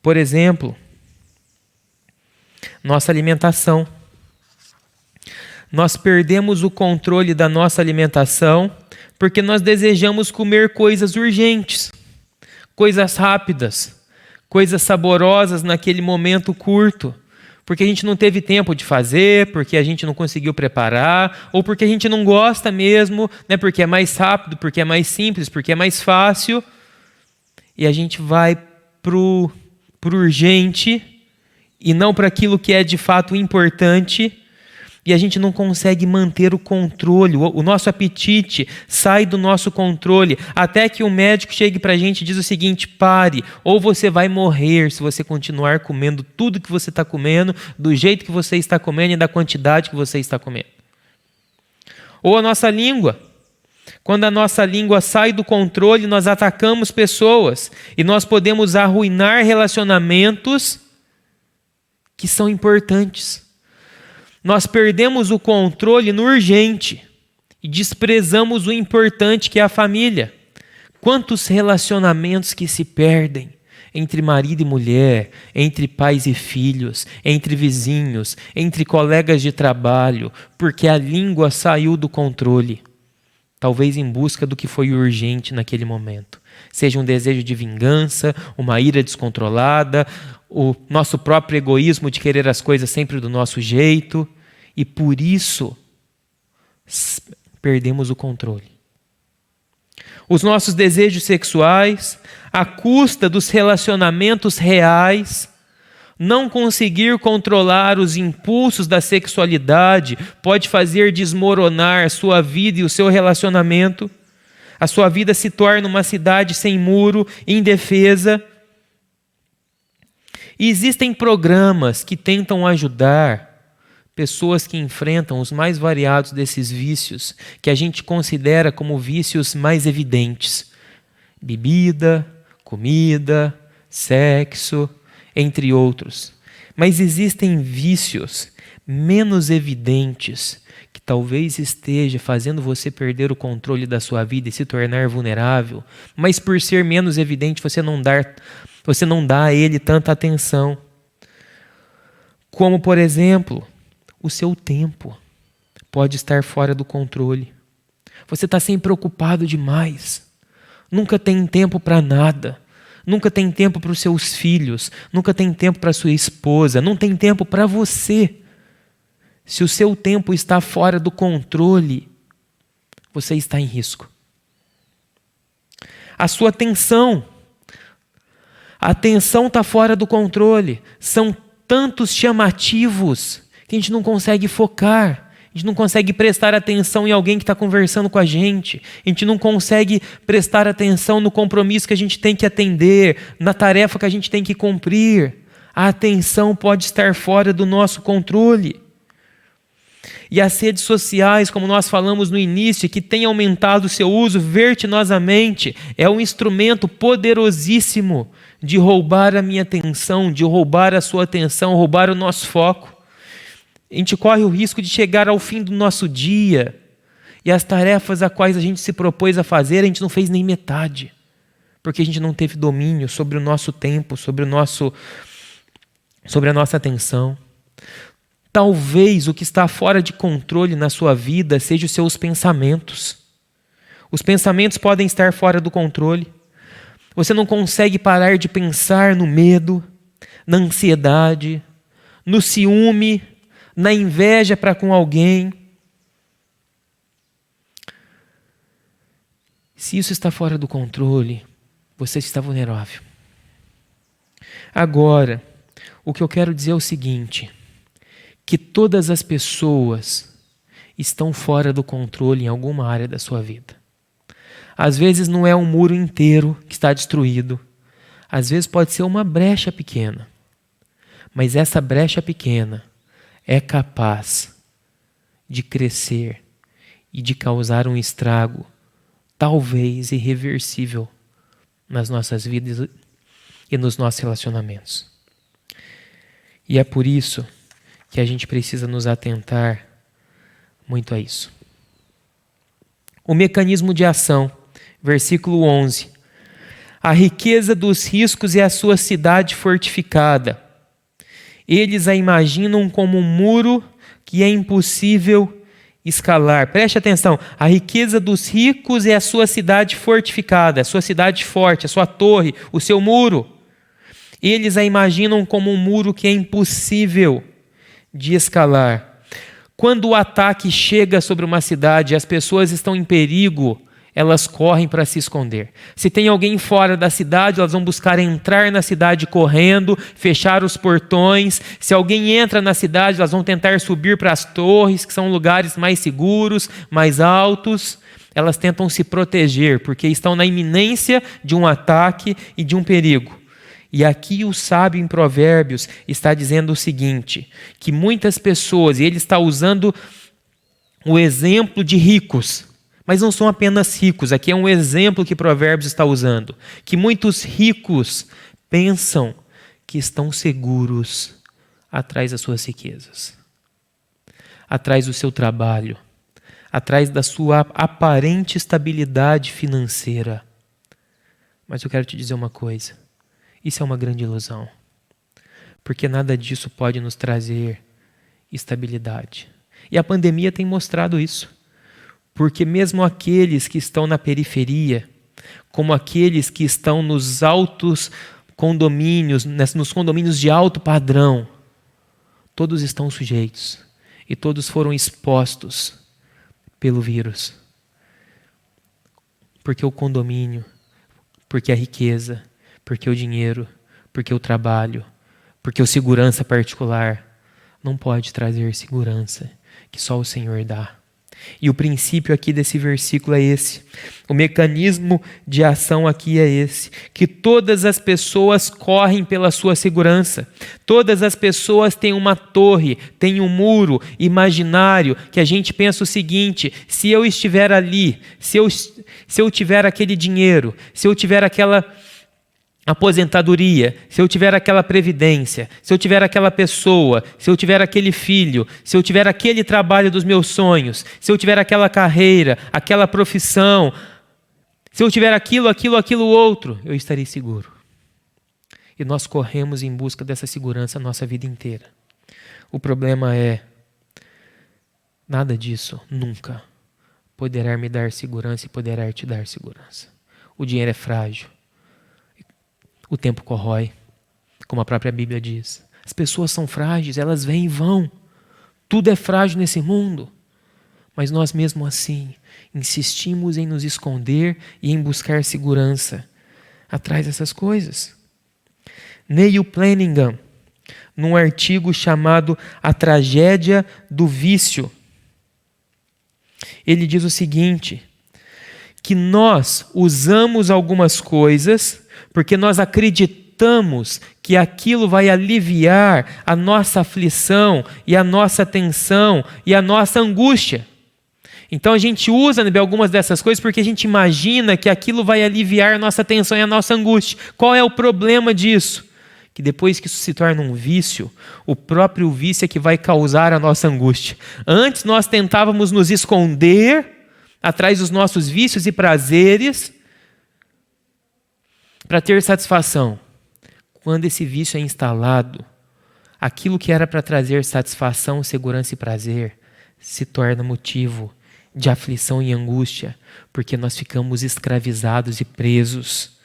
Por exemplo, nossa alimentação. Nós perdemos o controle da nossa alimentação porque nós desejamos comer coisas urgentes, coisas rápidas, coisas saborosas naquele momento curto, porque a gente não teve tempo de fazer, porque a gente não conseguiu preparar, ou porque a gente não gosta mesmo, né, porque é mais rápido, porque é mais simples, porque é mais fácil, e a gente vai pro urgente e não para aquilo que é de fato importante, e a gente não consegue manter o controle, o nosso apetite sai do nosso controle, até que o médico chegue para a gente e diz o seguinte: pare, ou você vai morrer se você continuar comendo tudo que você está comendo, do jeito que você está comendo e da quantidade que você está comendo. Ou a nossa língua. Quando a nossa língua sai do controle, nós atacamos pessoas e nós podemos arruinar relacionamentos que são importantes. Nós perdemos o controle no urgente e desprezamos o importante, que é a família. Quantos relacionamentos que se perdem entre marido e mulher, entre pais e filhos, entre vizinhos, entre colegas de trabalho, porque a língua saiu do controle. Talvez em busca do que foi urgente naquele momento. Seja um desejo de vingança, uma ira descontrolada, o nosso próprio egoísmo de querer as coisas sempre do nosso jeito, e por isso perdemos o controle. Os nossos desejos sexuais, à custa dos relacionamentos reais, não conseguir controlar os impulsos da sexualidade pode fazer desmoronar a sua vida e o seu relacionamento. A sua vida se torna uma cidade sem muro, indefesa. E existem programas que tentam ajudar pessoas que enfrentam os mais variados desses vícios, que a gente considera como vícios mais evidentes. Bebida, comida, sexo, entre outros. Mas existem vícios menos evidentes que talvez esteja fazendo você perder o controle da sua vida e se tornar vulnerável, mas por ser menos evidente você não dá a ele tanta atenção. Como, por exemplo, o seu tempo pode estar fora do controle. Você está sempre preocupado demais. Nunca tem tempo para nada. Nunca tem tempo para os seus filhos. Nunca tem tempo para a sua esposa. Não tem tempo para você. Se o seu tempo está fora do controle, você está em risco. A sua atenção. A atenção está fora do controle. São tantos chamativos que a gente não consegue focar, a gente não consegue prestar atenção em alguém que está conversando com a gente não consegue prestar atenção no compromisso que a gente tem que atender, na tarefa que a gente tem que cumprir. A atenção pode estar fora do nosso controle. E as redes sociais, como nós falamos no início, que tem aumentado o seu uso vertiginosamente, é um instrumento poderosíssimo de roubar a minha atenção, de roubar a sua atenção, roubar o nosso foco. A gente corre o risco de chegar ao fim do nosso dia e as tarefas a quais a gente se propôs a fazer, a gente não fez nem metade, porque a gente não teve domínio sobre o nosso tempo, sobre a nossa atenção. Talvez o que está fora de controle na sua vida seja os seus pensamentos. Os pensamentos podem estar fora do controle. Você não consegue parar de pensar no medo, na ansiedade, no ciúme, na inveja para com alguém. Se isso está fora do controle, você está vulnerável. Agora, o que eu quero dizer é o seguinte, que todas as pessoas estão fora do controle em alguma área da sua vida. Às vezes não é um muro inteiro que está destruído, às vezes pode ser uma brecha pequena, mas essa brecha pequena é capaz de crescer e de causar um estrago talvez irreversível nas nossas vidas e nos nossos relacionamentos. E é por isso que a gente precisa nos atentar muito a isso. O mecanismo de ação, versículo 11. A riqueza dos riscos é a sua cidade fortificada. Eles a imaginam como um muro que é impossível escalar. Preste atenção, a riqueza dos ricos é a sua cidade fortificada, a sua cidade forte, a sua torre, o seu muro. Eles a imaginam como um muro que é impossível de escalar. Quando o ataque chega sobre uma cidade e as pessoas estão em perigo, elas correm para se esconder. Se tem alguém fora da cidade, elas vão buscar entrar na cidade correndo, fechar os portões. Se alguém entra na cidade, elas vão tentar subir para as torres, que são lugares mais seguros, mais altos. Elas tentam se proteger, porque estão na iminência de um ataque e de um perigo. E aqui o sábio em Provérbios está dizendo o seguinte, que muitas pessoas, e ele está usando o exemplo de ricos, mas não são apenas ricos, aqui é um exemplo que Provérbios está usando, que muitos ricos pensam que estão seguros atrás das suas riquezas, atrás do seu trabalho, atrás da sua aparente estabilidade financeira. Mas eu quero te dizer uma coisa, isso é uma grande ilusão, porque nada disso pode nos trazer estabilidade. E a pandemia tem mostrado isso. Porque mesmo aqueles que estão na periferia, como aqueles que estão nos altos condomínios, nos condomínios de alto padrão, todos estão sujeitos e todos foram expostos pelo vírus. Porque o condomínio, porque a riqueza, porque o dinheiro, porque o trabalho, porque o segurança particular não pode trazer segurança que só o Senhor dá. E o princípio aqui desse versículo é esse. O mecanismo de ação aqui é esse. Que todas as pessoas correm pela sua segurança. Todas as pessoas têm uma torre, têm um muro imaginário que a gente pensa o seguinte, se eu estiver ali, se eu tiver aquele dinheiro, se eu tiver aquela aposentadoria, se eu tiver aquela previdência, se eu tiver aquela pessoa, se eu tiver aquele filho, se eu tiver aquele trabalho dos meus sonhos, se eu tiver aquela carreira, aquela profissão, se eu tiver aquilo outro, eu estarei seguro. E nós corremos em busca dessa segurança a nossa vida inteira. O problema é, nada disso nunca poderá me dar segurança e poderá te dar segurança. O dinheiro é frágil. O tempo corrói, como a própria Bíblia diz. As pessoas são frágeis, elas vêm e vão. Tudo é frágil nesse mundo. Mas nós mesmo assim insistimos em nos esconder e em buscar segurança atrás dessas coisas. Neil Planningham, num artigo chamado A Tragédia do Vício, ele diz o seguinte, que nós usamos algumas coisas porque nós acreditamos que aquilo vai aliviar a nossa aflição e a nossa tensão e a nossa angústia. Então a gente usa algumas dessas coisas porque a gente imagina que aquilo vai aliviar a nossa tensão e a nossa angústia. Qual é o problema disso? Que depois que isso se torna um vício, o próprio vício é que vai causar a nossa angústia. Antes nós tentávamos nos esconder atrás dos nossos vícios e prazeres para ter satisfação. Quando esse vício é instalado, aquilo que era para trazer satisfação, segurança e prazer se torna motivo de aflição e angústia, porque nós ficamos escravizados e presos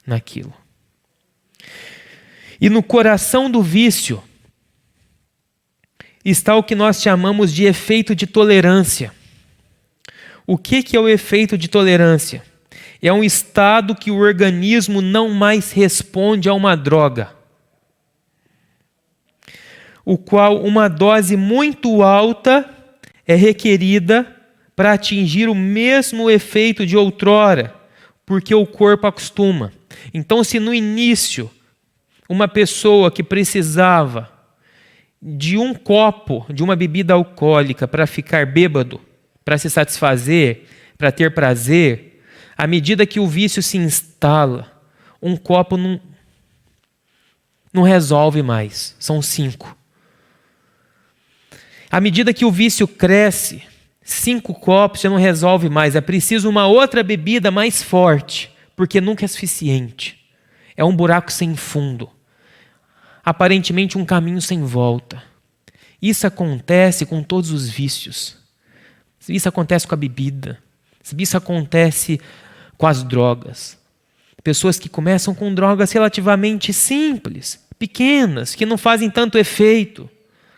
naquilo. E no coração do vício está o que nós chamamos de efeito de tolerância. O que é o efeito de tolerância? É um estado que o organismo não mais responde a uma droga, o qual uma dose muito alta é requerida para atingir o mesmo efeito de outrora, porque o corpo acostuma. Então, se no início uma pessoa que precisava de um copo de uma bebida alcoólica para ficar bêbado, para se satisfazer, para ter prazer, à medida que o vício se instala, um copo não resolve mais, são 5. À medida que o vício cresce, 5 copos já não resolve mais, é preciso uma outra bebida mais forte, porque nunca é suficiente. É um buraco sem fundo. Aparentemente um caminho sem volta. Isso acontece com todos os vícios. Isso acontece com a bebida. Isso acontece com as drogas. Pessoas que começam com drogas relativamente simples, pequenas, que não fazem tanto efeito.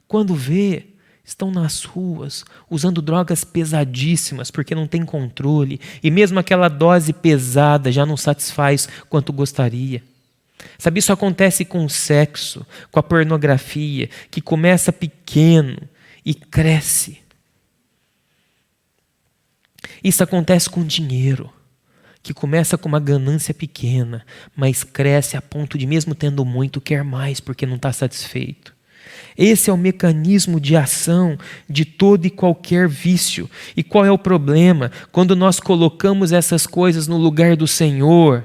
Quando vê, estão nas ruas usando drogas pesadíssimas porque não tem controle. E mesmo aquela dose pesada já não satisfaz quanto gostaria. Sabe, isso acontece com o sexo, com a pornografia, que começa pequeno e cresce. Isso acontece com o dinheiro, que começa com uma ganância pequena, mas cresce a ponto de, mesmo tendo muito, quer mais porque não está satisfeito. Esse é o mecanismo de ação de todo e qualquer vício. E qual é o problema? Quando nós colocamos essas coisas no lugar do Senhor,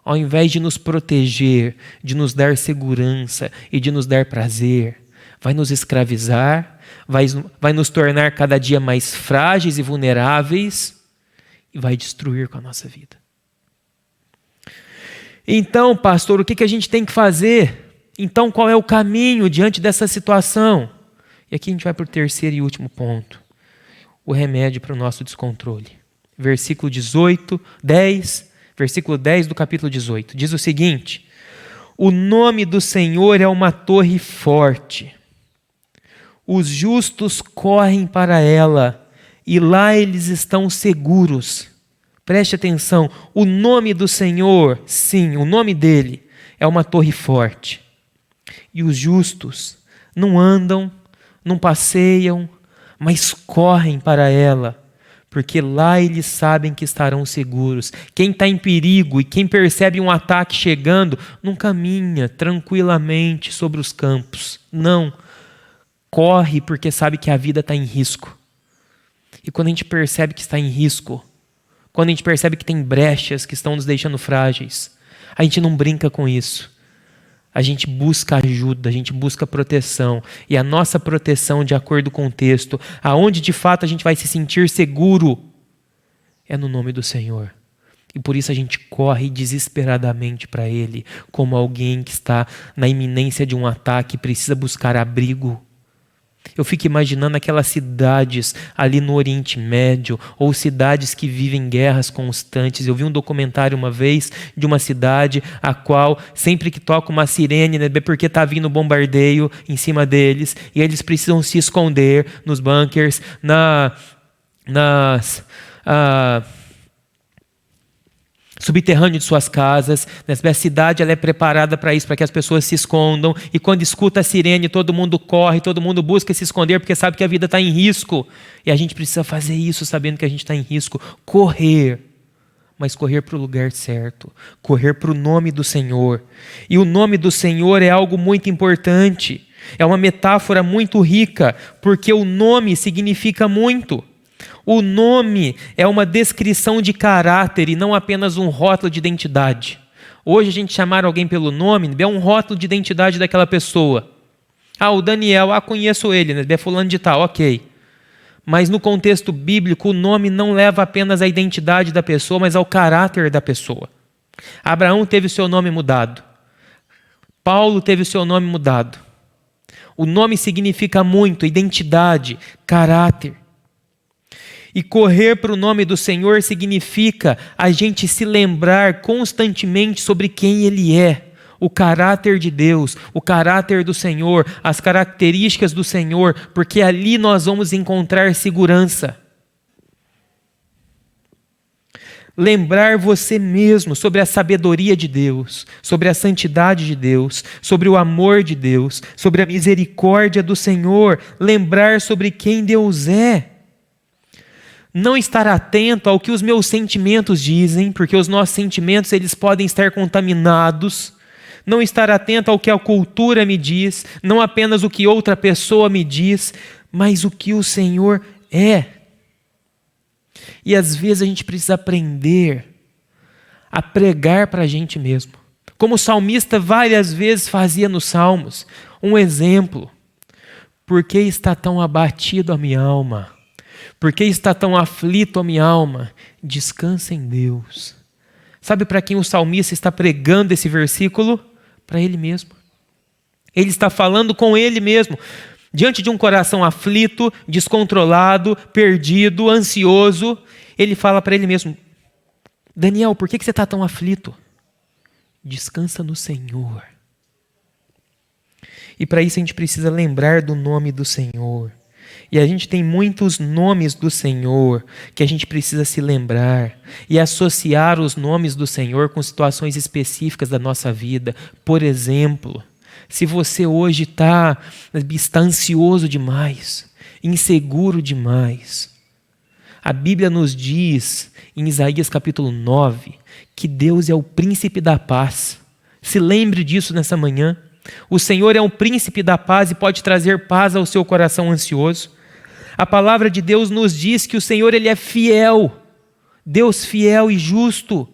ao invés de nos proteger, de nos dar segurança e de nos dar prazer, vai nos escravizar, vai nos tornar cada dia mais frágeis e vulneráveis e vai destruir com a nossa vida. Então, pastor, o que a gente tem que fazer? Então, qual é o caminho diante dessa situação? E aqui a gente vai para o terceiro e último ponto. O remédio para o nosso descontrole. Versículo 10 do capítulo 18. Diz o seguinte: o nome do Senhor é uma torre forte. Os justos correm para ela e lá eles estão seguros. Preste atenção, o nome do Senhor, sim, o nome dele é uma torre forte. E os justos não andam, não passeiam, mas correm para ela, porque lá eles sabem que estarão seguros. Quem está em perigo e quem percebe um ataque chegando, não caminha tranquilamente sobre os campos. Não, corre porque sabe que a vida está em risco. E quando a gente percebe que está em risco, quando a gente percebe que tem brechas que estão nos deixando frágeis, a gente não brinca com isso. A gente busca ajuda, a gente busca proteção. E a nossa proteção, de acordo com o texto, aonde de fato a gente vai se sentir seguro, é no nome do Senhor. E por isso a gente corre desesperadamente para Ele, como alguém que está na iminência de um ataque e precisa buscar abrigo. Eu fico imaginando aquelas cidades ali no Oriente Médio, ou cidades que vivem guerras constantes. Eu vi um documentário uma vez de uma cidade a qual, sempre que toca uma sirene, né, porque está vindo bombardeio em cima deles, e eles precisam se esconder nos bunkers, subterrâneo de suas casas. A cidade ela é preparada para isso, para que as pessoas se escondam, e quando escuta a sirene, todo mundo corre, todo mundo busca se esconder, porque sabe que a vida está em risco. E a gente precisa fazer isso sabendo que a gente está em risco, correr, mas correr para o lugar certo, correr para o nome do Senhor. E o nome do Senhor é algo muito importante, é uma metáfora muito rica, porque o nome significa muito. O nome é uma descrição de caráter e não apenas um rótulo de identidade. Hoje a gente chamar alguém pelo nome é um rótulo de identidade daquela pessoa. O Daniel, conheço ele, é fulano de tal, ok. Mas no contexto bíblico, o nome não leva apenas à identidade da pessoa, mas ao caráter da pessoa. Abraão teve o seu nome mudado. Paulo teve o seu nome mudado. O nome significa muito, identidade, caráter. E correr para o nome do Senhor significa a gente se lembrar constantemente sobre quem Ele é, o caráter de Deus, o caráter do Senhor, as características do Senhor, porque ali nós vamos encontrar segurança. Lembrar você mesmo sobre a sabedoria de Deus, sobre a santidade de Deus, sobre o amor de Deus, sobre a misericórdia do Senhor. Lembrar sobre quem Deus é. Não estar atento ao que os meus sentimentos dizem, porque os nossos sentimentos eles podem estar contaminados. Não estar atento ao que a cultura me diz, não apenas o que outra pessoa me diz, mas o que o Senhor é. E às vezes a gente precisa aprender a pregar para a gente mesmo. Como o salmista várias vezes fazia nos Salmos. Um exemplo. Por que está tão abatido a minha alma? Por que está tão aflito a minha alma? Descansa em Deus. Sabe para quem o salmista está pregando esse versículo? Para ele mesmo. Ele está falando com ele mesmo. Diante de um coração aflito, descontrolado, perdido, ansioso, ele fala para ele mesmo: Daniel, por que você está tão aflito? Descansa no Senhor. E para isso a gente precisa lembrar do nome do Senhor. E a gente tem muitos nomes do Senhor que a gente precisa se lembrar e associar os nomes do Senhor com situações específicas da nossa vida. Por exemplo, se você hoje está ansioso demais, inseguro demais, a Bíblia nos diz, em Isaías capítulo 9, que Deus é o príncipe da paz. Se lembre disso nessa manhã. O Senhor é o príncipe da paz e pode trazer paz ao seu coração ansioso. A palavra de Deus nos diz que o Senhor ele é fiel, Deus fiel e justo.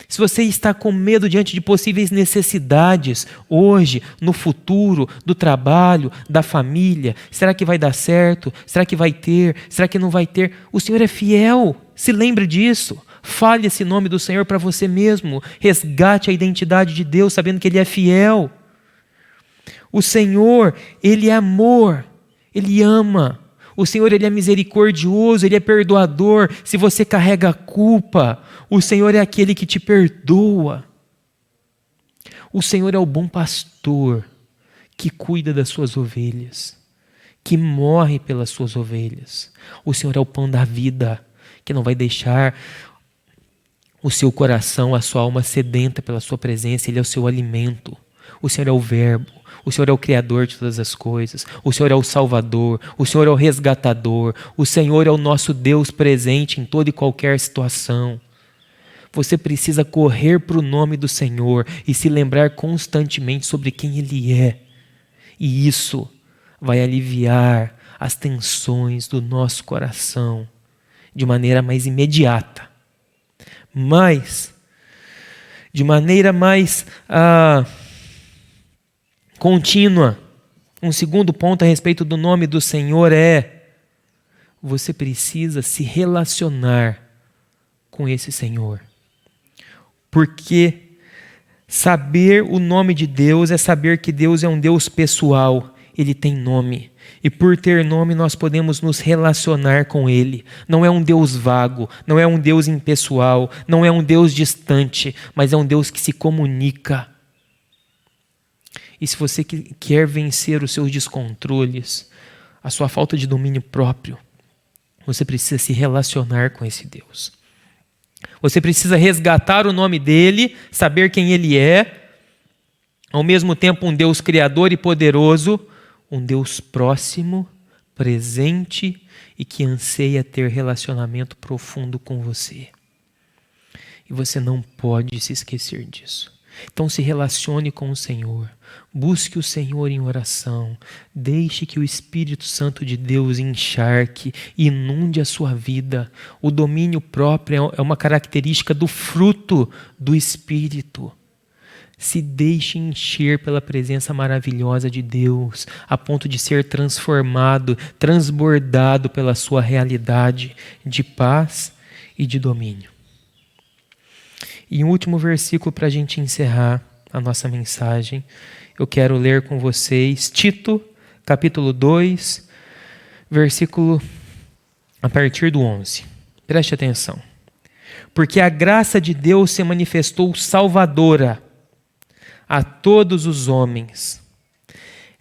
Se você está com medo diante de possíveis necessidades, hoje, no futuro, do trabalho, da família, será que vai dar certo? Será que vai ter? Será que não vai ter? O Senhor é fiel, se lembre disso. Fale esse nome do Senhor para você mesmo. Resgate a identidade de Deus, sabendo que Ele é fiel. O Senhor, Ele é amor, Ele ama. O Senhor, Ele é misericordioso, Ele é perdoador. Se você carrega culpa, o Senhor é aquele que te perdoa. O Senhor é o bom pastor que cuida das suas ovelhas, que morre pelas suas ovelhas. O Senhor é o pão da vida, que não vai deixar o seu coração, a sua alma sedenta pela sua presença. Ele é o seu alimento. O Senhor é o Verbo. O Senhor é o Criador de todas as coisas. O Senhor é o Salvador. O Senhor é o Resgatador. O Senhor é o nosso Deus presente em toda e qualquer situação. Você precisa correr para o nome do Senhor e se lembrar constantemente sobre quem Ele é. E isso vai aliviar as tensões do nosso coração de maneira mais imediata. Mas, de maneira mais contínua, um segundo ponto a respeito do nome do Senhor é: você precisa se relacionar com esse Senhor. Porque saber o nome de Deus é saber que Deus é um Deus pessoal, Ele tem nome. E por ter nome nós podemos nos relacionar com Ele. Não é um Deus vago, não é um Deus impessoal, não é um Deus distante, mas é um Deus que se comunica. E se você quer vencer os seus descontroles, a sua falta de domínio próprio, você precisa se relacionar com esse Deus. Você precisa resgatar o nome dEle, saber quem Ele é, ao mesmo tempo um Deus criador e poderoso, um Deus próximo, presente e que anseia ter relacionamento profundo com você. E você não pode se esquecer disso. Então se relacione com o Senhor, busque o Senhor em oração, deixe que o Espírito Santo de Deus encharque e inunde a sua vida. O domínio próprio é uma característica do fruto do Espírito. Se deixe encher pela presença maravilhosa de Deus, a ponto de ser transformado, transbordado pela sua realidade de paz e de domínio. E um último versículo para a gente encerrar a nossa mensagem. Eu quero ler com vocês Tito, capítulo 2, versículo a partir do 11. Preste atenção. Porque a graça de Deus se manifestou salvadora a todos os homens.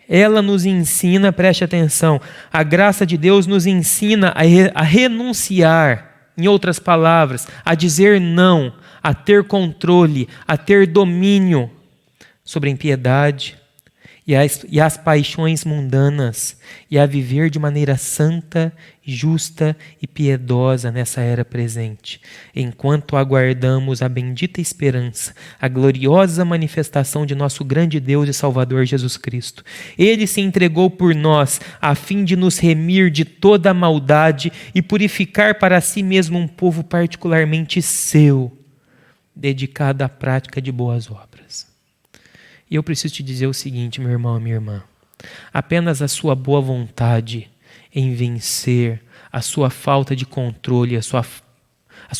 Ela nos ensina, preste atenção, a graça de Deus nos ensina a renunciar, em outras palavras, a dizer não, a ter controle, a ter domínio sobre a impiedade e as paixões mundanas, e a viver de maneira santa, justa e piedosa nessa era presente, enquanto aguardamos a bendita esperança, a gloriosa manifestação de nosso grande Deus e Salvador Jesus Cristo. Ele se entregou por nós, a fim de nos remir de toda a maldade e purificar para si mesmo um povo particularmente seu, dedicado à prática de boas obras. E eu preciso te dizer o seguinte, meu irmão e minha irmã, apenas a sua boa vontade em vencer a sua falta de controle, a sua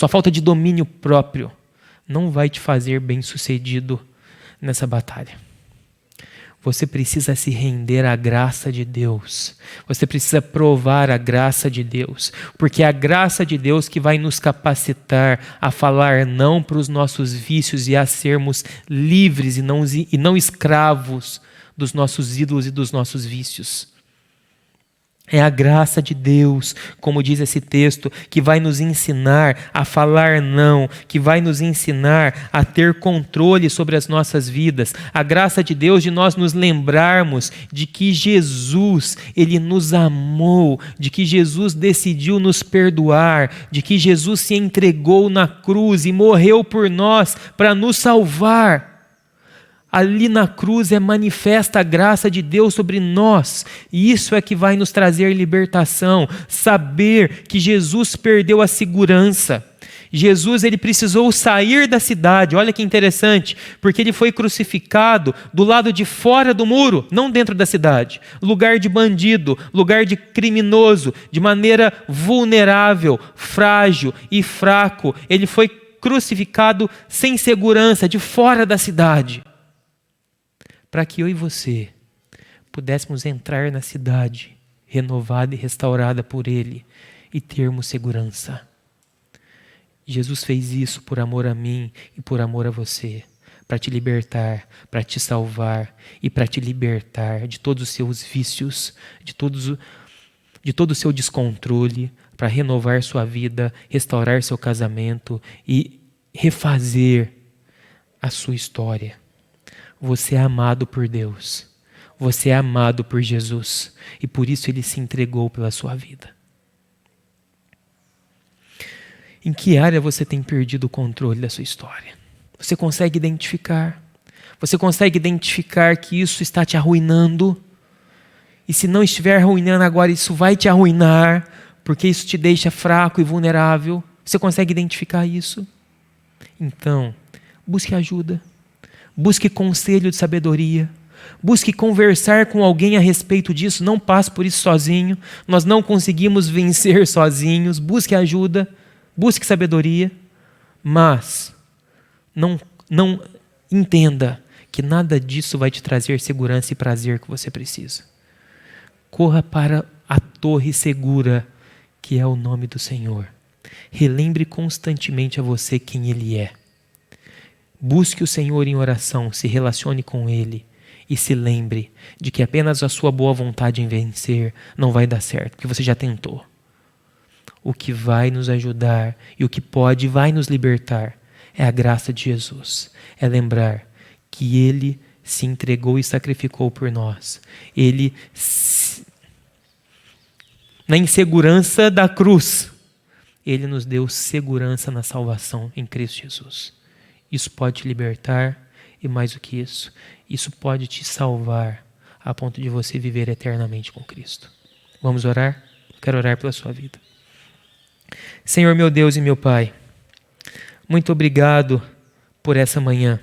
falta de domínio próprio, não vai te fazer bem-sucedido nessa batalha. Você precisa se render à graça de Deus. Você precisa provar a graça de Deus. Porque é a graça de Deus que vai nos capacitar a falar não para os nossos vícios e a sermos livres e não escravos dos nossos ídolos e dos nossos vícios. É a graça de Deus, como diz esse texto, que vai nos ensinar a falar não, que vai nos ensinar a ter controle sobre as nossas vidas. A graça de Deus de nós nos lembrarmos de que Jesus, Ele nos amou, de que Jesus decidiu nos perdoar, de que Jesus se entregou na cruz e morreu por nós para nos salvar. Ali na cruz é manifesta a graça de Deus sobre nós. E isso é que vai nos trazer libertação. Saber que Jesus perdeu a segurança. Jesus, ele precisou sair da cidade. Olha que interessante. Porque ele foi crucificado do lado de fora do muro, não dentro da cidade. Lugar de bandido, lugar de criminoso, de maneira vulnerável, frágil e fraco. Ele foi crucificado sem segurança, de fora da cidade. Para que eu e você pudéssemos entrar na cidade renovada e restaurada por Ele e termos segurança. Jesus fez isso por amor a mim e por amor a você, para te libertar, para te salvar e para te libertar de todos os seus vícios, de todo o seu descontrole, para renovar sua vida, restaurar seu casamento e refazer a sua história. Você é amado por Deus. Você é amado por Jesus. E por isso Ele se entregou pela sua vida. Em que área você tem perdido o controle da sua história? Você consegue identificar? Você consegue identificar que isso está te arruinando? E se não estiver arruinando agora, isso vai te arruinar, porque isso te deixa fraco e vulnerável. Você consegue identificar isso? Então, busque ajuda. Busque conselho de sabedoria. Busque conversar com alguém a respeito disso. Não passe por isso sozinho. Nós não conseguimos vencer sozinhos. Busque ajuda. Busque sabedoria. Mas não entenda que nada disso vai te trazer segurança e prazer que você precisa. Corra para a torre segura, que é o nome do Senhor. Relembre constantemente a você quem Ele é. Busque o Senhor em oração, se relacione com Ele e se lembre de que apenas a sua boa vontade em vencer não vai dar certo, porque você já tentou. O que vai nos ajudar e o que pode e vai nos libertar é a graça de Jesus. É lembrar que Ele se entregou e sacrificou por nós. Ele, na insegurança da cruz, Ele nos deu segurança na salvação em Cristo Jesus. Isso pode te libertar e mais do que isso, isso pode te salvar a ponto de você viver eternamente com Cristo. Vamos orar? Quero orar pela sua vida. Senhor meu Deus e meu Pai, muito obrigado por essa manhã.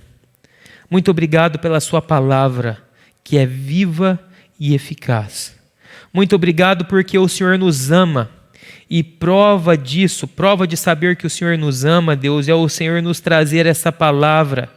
Muito obrigado pela sua palavra, que é viva e eficaz. Muito obrigado porque o Senhor nos ama. E prova disso, prova de saber que o Senhor nos ama, Deus, é o Senhor nos trazer essa palavra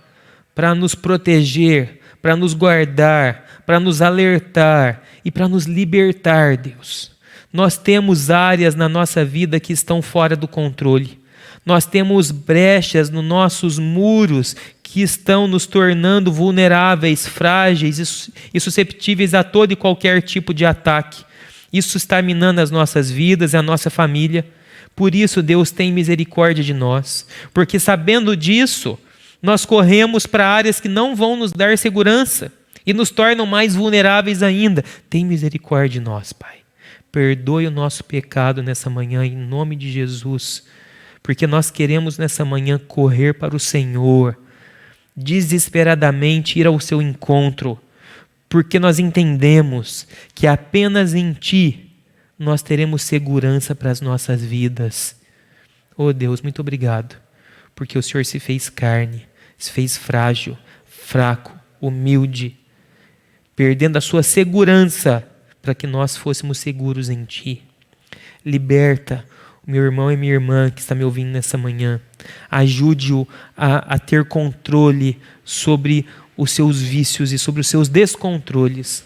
para nos proteger, para nos guardar, para nos alertar e para nos libertar, Deus. Nós temos áreas na nossa vida que estão fora do controle. Nós temos brechas nos nossos muros que estão nos tornando vulneráveis, frágeis e susceptíveis a todo e qualquer tipo de ataque. Isso está minando as nossas vidas e a nossa família. Por isso, Deus tem misericórdia de nós, porque sabendo disso, nós corremos para áreas que não vão nos dar segurança e nos tornam mais vulneráveis ainda. Tem misericórdia de nós, Pai. Perdoe o nosso pecado nessa manhã, em nome de Jesus, porque nós queremos nessa manhã correr para o Senhor, desesperadamente ir ao seu encontro, porque nós entendemos que apenas em Ti nós teremos segurança para as nossas vidas. Oh Deus, muito obrigado, porque o Senhor se fez carne, se fez frágil, fraco, humilde, perdendo a sua segurança para que nós fôssemos seguros em Ti. Liberta o meu irmão e minha irmã que está me ouvindo nessa manhã. Ajude-o a ter controle sobre os seus vícios e sobre os seus descontroles.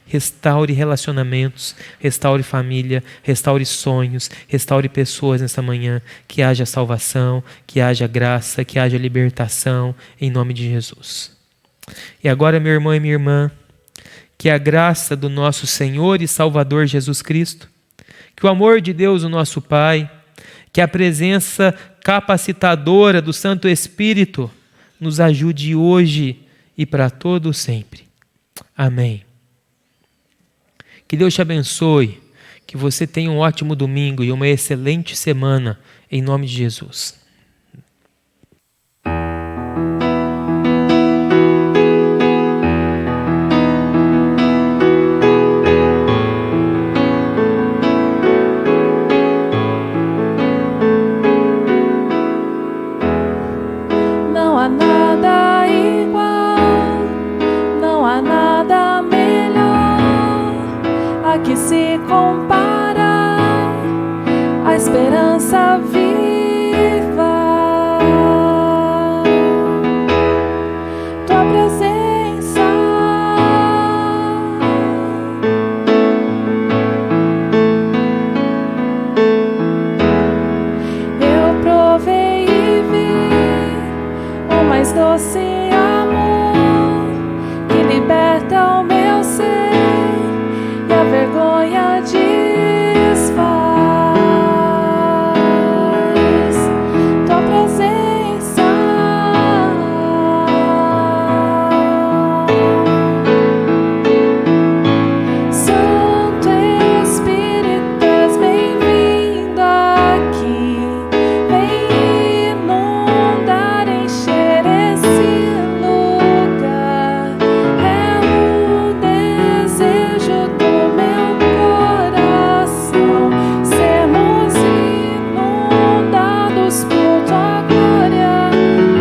Restaure relacionamentos, restaure família, restaure sonhos, restaure pessoas nessa manhã. Que haja salvação, que haja graça, que haja libertação, em nome de Jesus. E agora, meu irmão e minha irmã, que a graça do nosso Senhor e Salvador Jesus Cristo, que o amor de Deus, o nosso Pai, que a presença capacitadora do Santo Espírito nos ajude hoje e para todo sempre. Amém. Que Deus te abençoe, que você tenha um ótimo domingo e uma excelente semana, em nome de Jesus. Não há nada igual, não há nada melhor a que se compara a esperança viva. Tua presença eu provei e vi o mais doce amor que liberta o meu ser e a vergonha desfaz. Tua presença Santo Espírito, és bem-vindo aqui. Vem inundar, encher esse lugar. É o desejo do meu coração, sermos inundados por tua glória,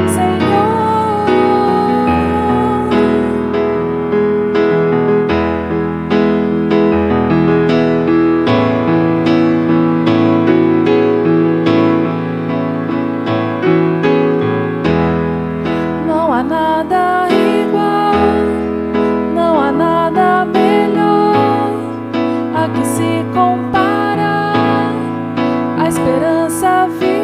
Senhor. Não há nada igual, não há nada melhor a que se compara a esperança viva.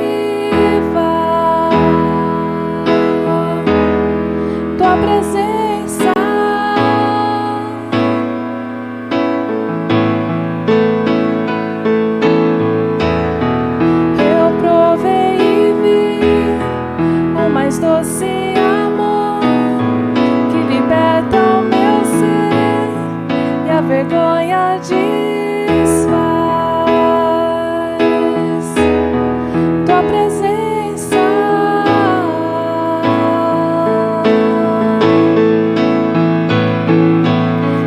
Tua presença eu provei e vi o mais doce amor que liberta o meu ser e a vergonha desfaz. Tua presença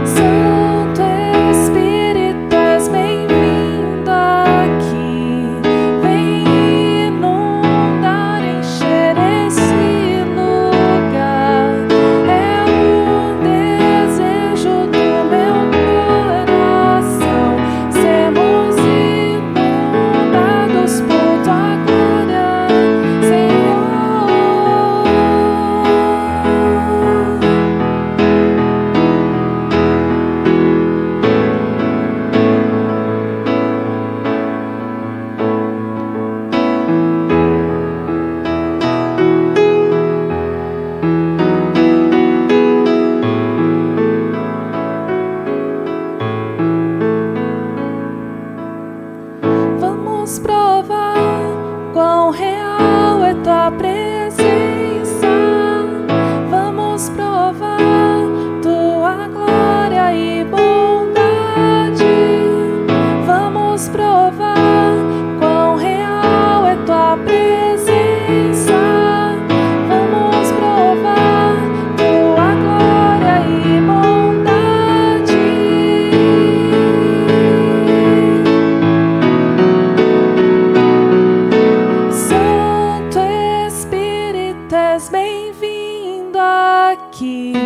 Santo Espírito, és bem-vindo aqui. Vem inundar, encher esse lugar. que